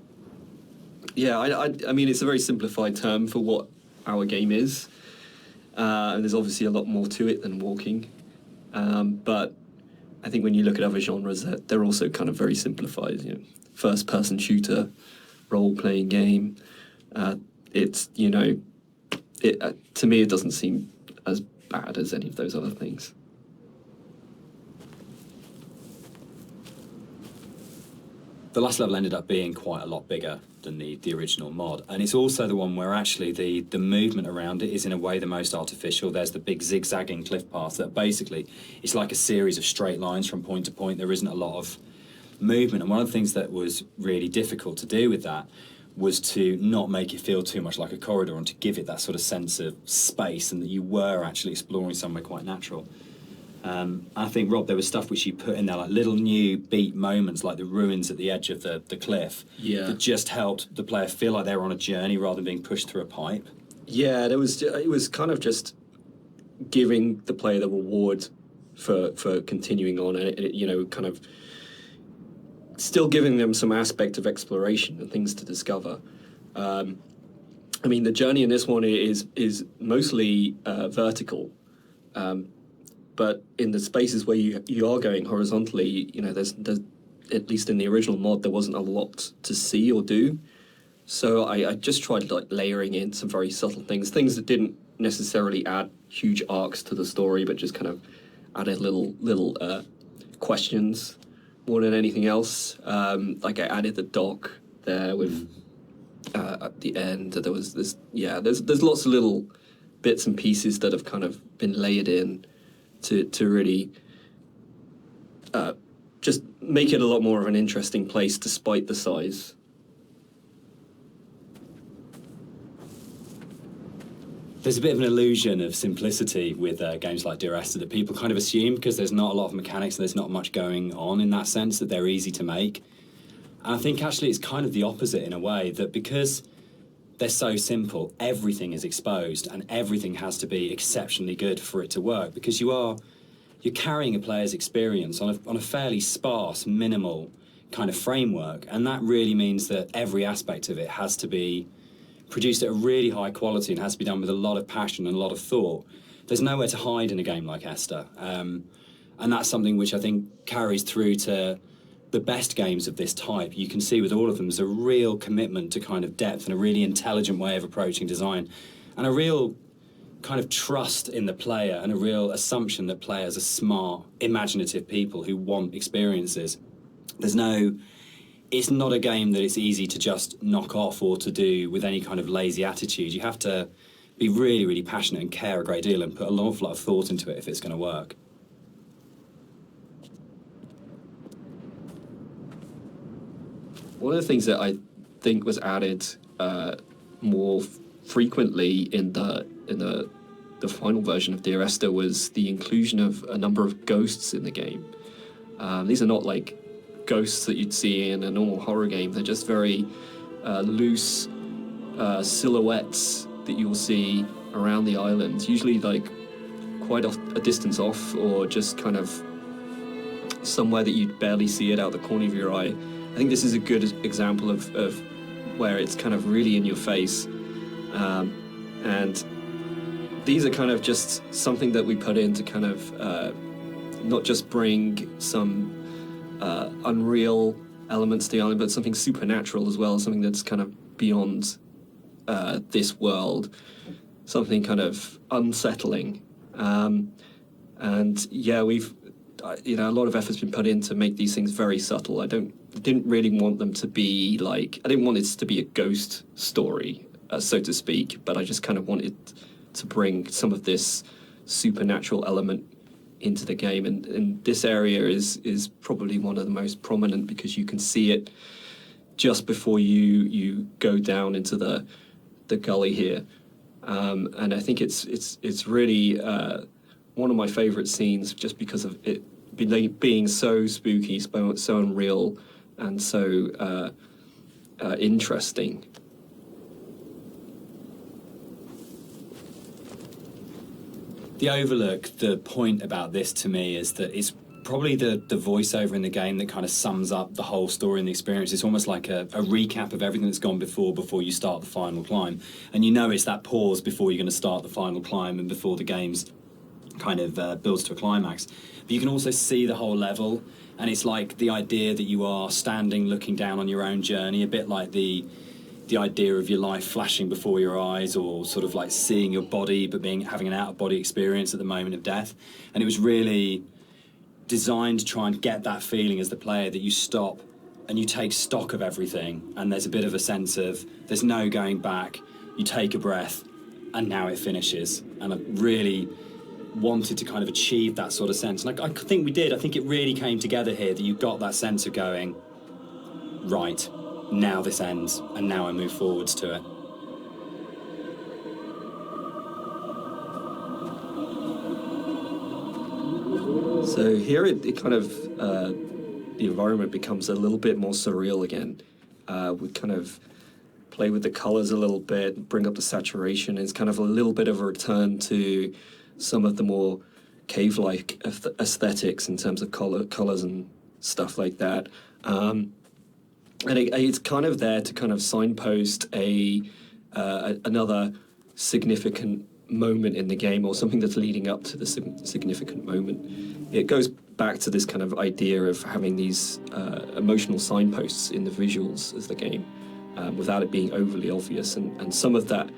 Speaker 2: yeah, I mean, it's a very simplified term for what our game is, and there's obviously a lot more to it than walking. But I think when you look at other genres, they're also kind of very simplified. You know, first-person shooter, role-playing game. It's to me, it doesn't seem as bad as any of those other things.
Speaker 1: The last level ended up being quite a lot bigger than the original mod, and it's also the one where actually the movement around it is in a way the most artificial. There's the big zigzagging cliff path that basically it's like a series of straight lines from point to point. There isn't a lot of movement, and one of the things that was really difficult to do with that was to not make it feel too much like a corridor and to give it that sort of sense of space and that you were actually exploring somewhere quite natural. I think, Rob, there was stuff which you put in there, like little new beat moments, like the ruins at the edge of the cliff, that just helped the player feel like they were on a journey rather than being pushed through a pipe.
Speaker 2: Yeah, it was kind of just giving the player the reward for continuing on, and it kind of still giving them some aspect of exploration and things to discover. I mean, the journey in this one is mostly vertical. But in the spaces where you are going horizontally, there's at least in the original mod, there wasn't a lot to see or do. So I just tried like layering in some very subtle things that didn't necessarily add huge arcs to the story, but just kind of added little questions more than anything else. Like I added the dock there with at the end. There was this, there's lots of little bits and pieces that have kind of been layered in to really just make it a lot more of an interesting place despite the size.
Speaker 1: There's a bit of an illusion of simplicity with games like Dear Esther that people kind of assume because there's not a lot of mechanics and there's not much going on in that sense that they're easy to make. And I think actually it's kind of the opposite in a way, that because they're so simple, everything is exposed and everything has to be exceptionally good for it to work, because you're carrying a player's experience on a fairly sparse, minimal kind of framework, and that really means that every aspect of it has to be produced at a really high quality and has to be done with a lot of passion and a lot of thought. There's nowhere to hide in a game like Esther, and that's something which I think carries through to the best games of this type. You can see with all of them there's a real commitment to kind of depth and a really intelligent way of approaching design, and a real kind of trust in the player and a real assumption that players are smart, imaginative people who want experiences. It's not a game that it's easy to just knock off or to do with any kind of lazy attitude. You have to be really, really passionate and care a great deal and put an awful lot of thought into it if it's going to work.
Speaker 2: One of the things that I think was added more frequently in the final version of Dear Esther was the inclusion of a number of ghosts in the game. These are not like ghosts that you'd see in a normal horror game. They're just very loose silhouettes that you'll see around the island, usually like quite a distance off or just kind of somewhere that you'd barely see it out the corner of your eye. I think this is a good example of where it's kind of really in your face. And these are kind of just something that we put in to kind of not just bring some unreal elements to the island, but something supernatural as well, something that's kind of beyond this world, something kind of unsettling. And yeah, we've, a lot of effort's been put in to make these things very subtle. I didn't really want them to be like, I didn't want it to be a ghost story, so to speak, but I just kind of wanted to bring some of this supernatural element into the game, and this area is probably one of the most prominent because you can see it just before you go down into the gully here, and I think it's really one of my favorite scenes just because of it being so spooky, so unreal, and so interesting.
Speaker 1: The overlook, the point about this to me is that it's probably the voiceover in the game that kind of sums up the whole story and the experience. It's almost like a recap of everything that's gone before you start the final climb. And you know it's that pause before you're going to start the final climb and before the game's kind of builds to a climax. But you can also see the whole level, and it's like the idea that you are standing looking down on your own journey, a bit like the idea of your life flashing before your eyes, or sort of like seeing your body but having an out-of-body experience at the moment of death. And it was really designed to try and get that feeling as the player that you stop and you take stock of everything, and there's a bit of a sense of there's no going back. You take a breath and now it finishes. And I really wanted to kind of achieve that sort of sense, and I think we did. I think it really came together here, that you got that sense of going, right, now this ends, and now I move forwards to it.
Speaker 2: So here it kind of, the environment becomes a little bit more surreal again. We kind of play with the colors a little bit, bring up the saturation. It's kind of a little bit of a return to some of the more cave-like aesthetics in terms of colors and stuff like that. And it's kind of there to kind of signpost another significant moment in the game, or something that's leading up to the significant moment. It goes back to this kind of idea of having these emotional signposts in the visuals of the game. without it being overly obvious. And some of that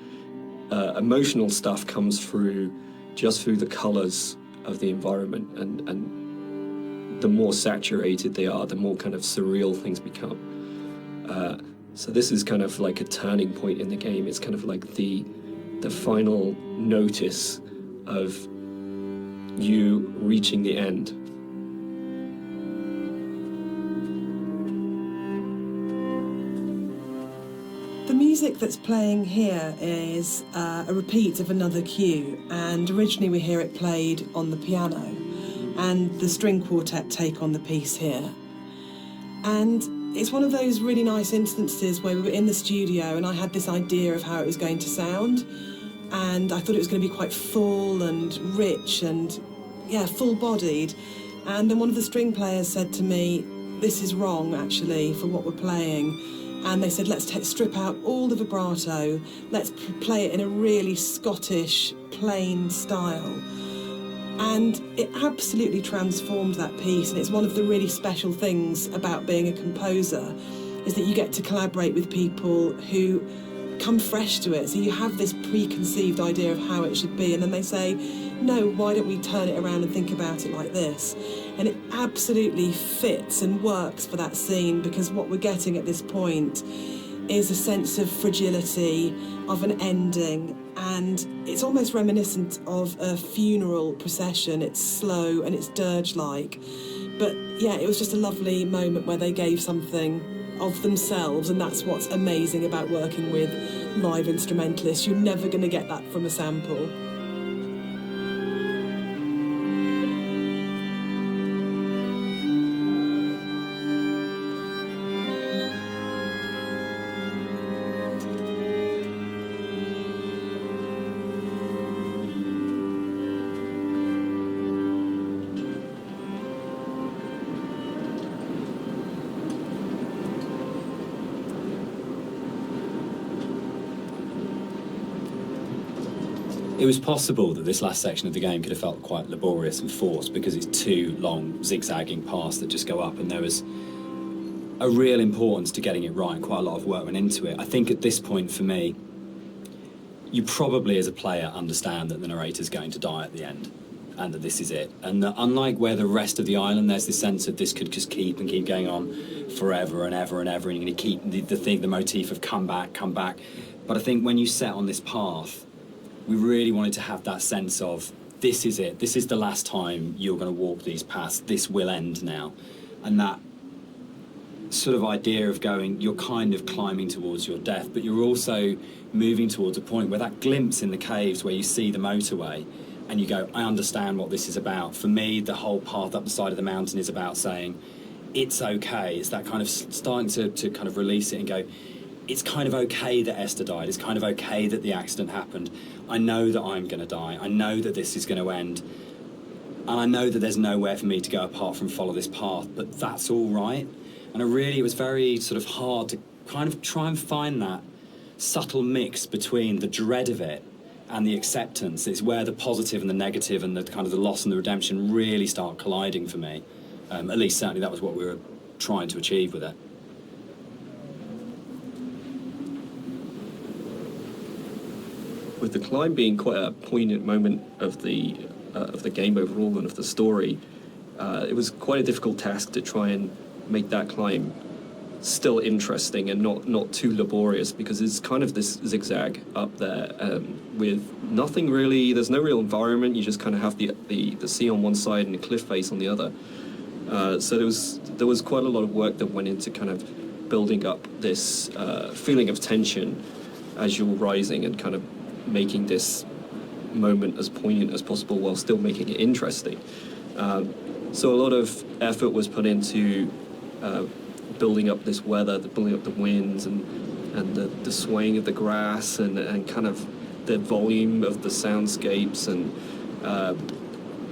Speaker 2: emotional stuff comes through the colours of the environment, and the more saturated they are, the more kind of surreal things become. So this is kind of like a turning point in the game. It's kind of like the final notice of you reaching the end.
Speaker 3: The music that's playing here is a repeat of another cue, and originally we hear it played on the piano, and the string quartet take on the piece here. And it's one of those really nice instances where we were in the studio and I had this idea of how it was going to sound, and I thought it was going to be quite full and rich and, yeah, full-bodied. And then one of the string players said to me, this is wrong, actually, for what we're playing. And they said, let's strip out all the vibrato, let's play it in a really Scottish, plain style. And it absolutely transformed that piece, and it's one of the really special things about being a composer, is that you get to collaborate with people who come fresh to it. So you have this preconceived idea of how it should be, and then they say, no, why don't we turn it around and think about it like this? And it absolutely fits and works for that scene, because what we're getting at this point is a sense of fragility, of an ending, and it's almost reminiscent of a funeral procession. It's slow and it's dirge-like. But yeah, it was just a lovely moment where they gave something of themselves, and that's what's amazing about working with live instrumentalists. You're never going to get that from a sample.
Speaker 1: It was possible that this last section of the game could have felt quite laborious and forced because it's two long zigzagging paths that just go up, and there was a real importance to getting it right. Quite a lot of work went into it. I think at this point for me, you probably as a player understand that the narrator's going to die at the end and that this is it. And that unlike where the rest of the island, there's this sense of this could just keep going on forever and ever and ever, and you're going to keep the motif of come back. But I think when you set on this path, we really wanted to have that sense of, this is it, this is the last time you're going to walk these paths, this will end now. And that sort of idea of going, you're kind of climbing towards your death, but you're also moving towards a point where that glimpse in the caves where you see the motorway and you go, I understand what this is about. For me, the whole path up the side of the mountain is about saying, it's okay. It's that kind of starting to kind of release it and go, it's kind of okay that Esther died. It's kind of okay that the accident happened. I know that I'm going to die. I know that this is going to end. And I know that there's nowhere for me to go apart from follow this path, but that's all right. And it was very sort of hard to kind of try and find that subtle mix between the dread of it and the acceptance. It's where the positive and the negative and the kind of the loss and the redemption really start colliding for me. At least certainly that was what we were trying to achieve with it.
Speaker 2: With the climb being quite a poignant moment of the game overall and of the story, it was quite a difficult task to try and make that climb still interesting and not too laborious, because it's kind of this zigzag up there with nothing really. There's no real environment. You just kind of have the sea on one side and the cliff face on the other. So there was quite a lot of work that went into kind of building up this feeling of tension as you're rising and kind of making this moment as poignant as possible while still making it interesting. So a lot of effort was put into building up this weather, building up the winds and the swaying of the grass and kind of the volume of the soundscapes and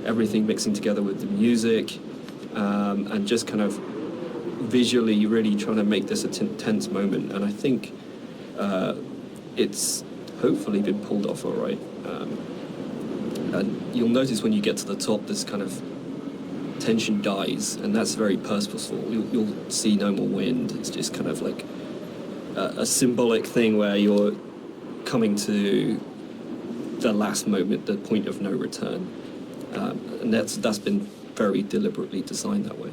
Speaker 2: everything mixing together with the music, and just kind of visually really trying to make this a tense moment. And I think it's hopefully been pulled off all right. And you'll notice when you get to the top, this kind of tension dies, and that's very purposeful. You'll see no more wind. It's just kind of like a symbolic thing where you're coming to the last moment, the point of no return, and that's been very deliberately designed that way.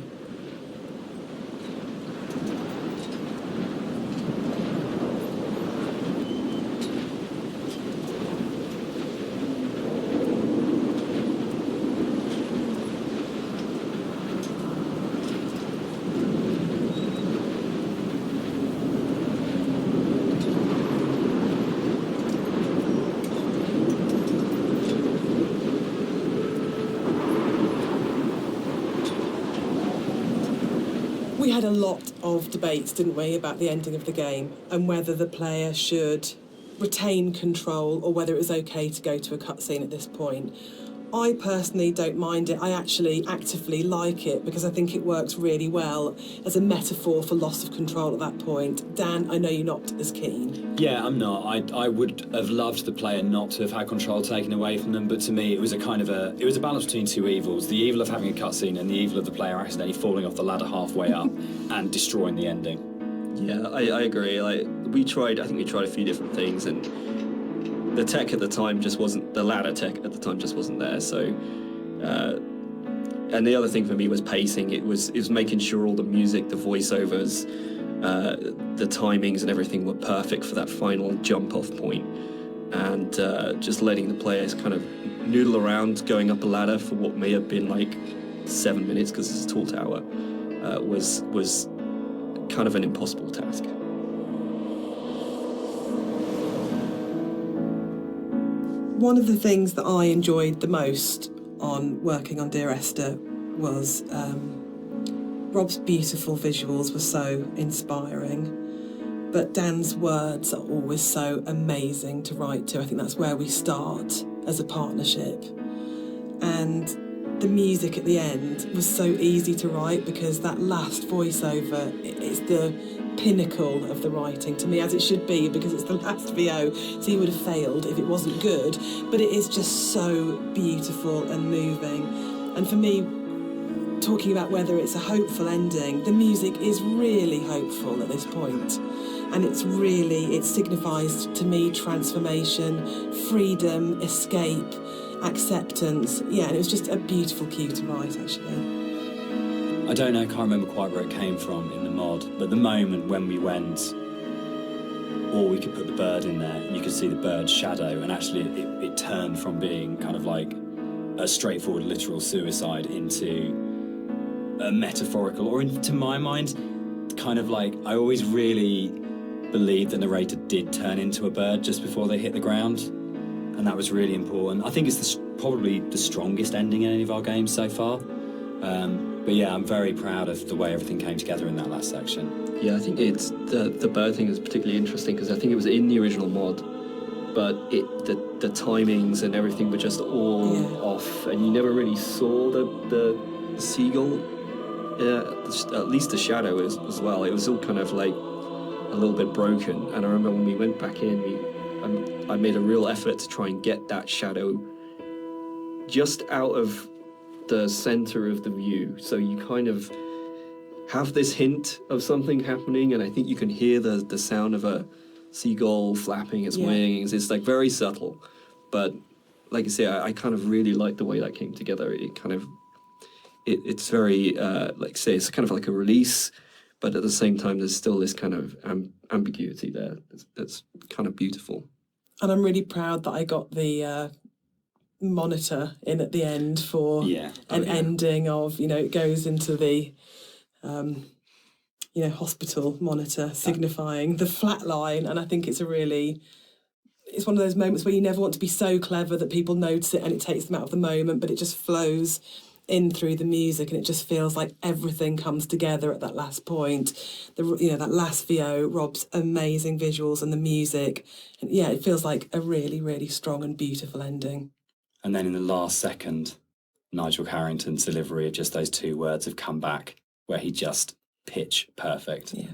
Speaker 3: We had a lot of debates, didn't we, about the ending of the game and whether the player should retain control or whether it was okay to go to a cutscene at this point. I personally don't mind it. I actually actively like it because I think it works really well as a metaphor for loss of control at that point. Dan, I know you're not as keen.
Speaker 1: Yeah, I'm not. I would have loved the player not to have had control taken away from them, but to me it was a balance between two evils. The evil of having a cutscene and the evil of the player accidentally falling off the ladder halfway up and destroying the ending.
Speaker 2: Yeah, I agree. Like, I think we tried a few different things, and the tech at the time just wasn't, the ladder tech at the time just wasn't there. So, and the other thing for me was pacing. It was making sure all the music, the voiceovers, the timings and everything were perfect for that final jump off point, and just letting the players kind of noodle around going up a ladder for what may have been like 7 minutes because it's a tall tower was kind of an impossible task.
Speaker 3: One of the things that I enjoyed the most on working on Dear Esther was Rob's beautiful visuals were so inspiring, but Dan's words are always so amazing to write to. I think that's where we start as a partnership. And the music at the end was so easy to write because that last voiceover, it's the pinnacle of the writing to me, as it should be, because it's the last VO, so you would have failed if it wasn't good. But it is just so beautiful and moving. And for me, talking about whether it's a hopeful ending, the music is really hopeful at this point. And it signifies to me transformation, freedom, escape, acceptance. Yeah, and it was just a beautiful cue to write, actually.
Speaker 1: I don't know, I can't remember quite where it came from in the mod, but the moment when we went, or we could put the bird in there, and you could see the bird's shadow, and actually it turned from being kind of like a straightforward literal suicide into a metaphorical, or to my mind, kind of like, I always really believed the narrator did turn into a bird just before they hit the ground, and that was really important. I think it's probably the strongest ending in any of our games so far. But yeah, I'm very proud of the way everything came together in that last section.
Speaker 2: Yeah, I think it's the bird thing is particularly interesting because I think it was in the original mod, but the timings and everything were just all off, and you never really saw the seagull. Yeah, at least the shadow as well. It was all kind of like a little bit broken. And I remember when we went back in, I made a real effort to try and get that shadow just out of the center of the view, so you kind of have this hint of something happening, and I think you can hear the sound of a seagull flapping its wings. It's like very subtle, but like I say, I kind of really like the way that came together. It kind of it's very like say it's kind of like a release, but at the same time there's still this kind of ambiguity there that's kind of beautiful.
Speaker 3: And I'm really proud that I got the monitor in at the end for an ending of, it goes into the hospital monitor signifying the flat line. And I think it's it's one of those moments where you never want to be so clever that people notice it and it takes them out of the moment, but it just flows in through the music, and it just feels like everything comes together at that last point. That last VO, Rob's amazing visuals and the music, and it feels like a really, really strong and beautiful ending.
Speaker 1: And then in the last second, Nigel Carrington's delivery of just those two words have come back, where he just pitch perfect.
Speaker 3: Yeah.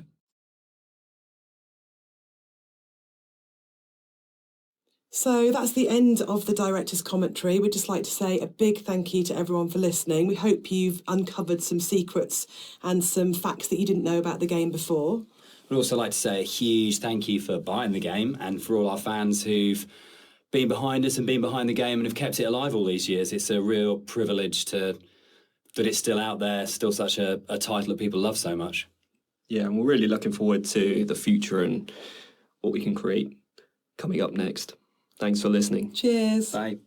Speaker 3: So that's the end of the director's commentary. We'd just like to say a big thank you to everyone for listening. We hope you've uncovered some secrets and some facts that you didn't know about the game before.
Speaker 1: We'd also like to say a huge thank you for buying the game and for all our fans who've been behind us and been behind the game and have kept it alive all these years. It's a real privilege that it's still out there, still such a title that people love so much.
Speaker 2: Yeah, and we're really looking forward to the future and what we can create coming up next. Thanks for listening.
Speaker 3: Cheers.
Speaker 1: Bye.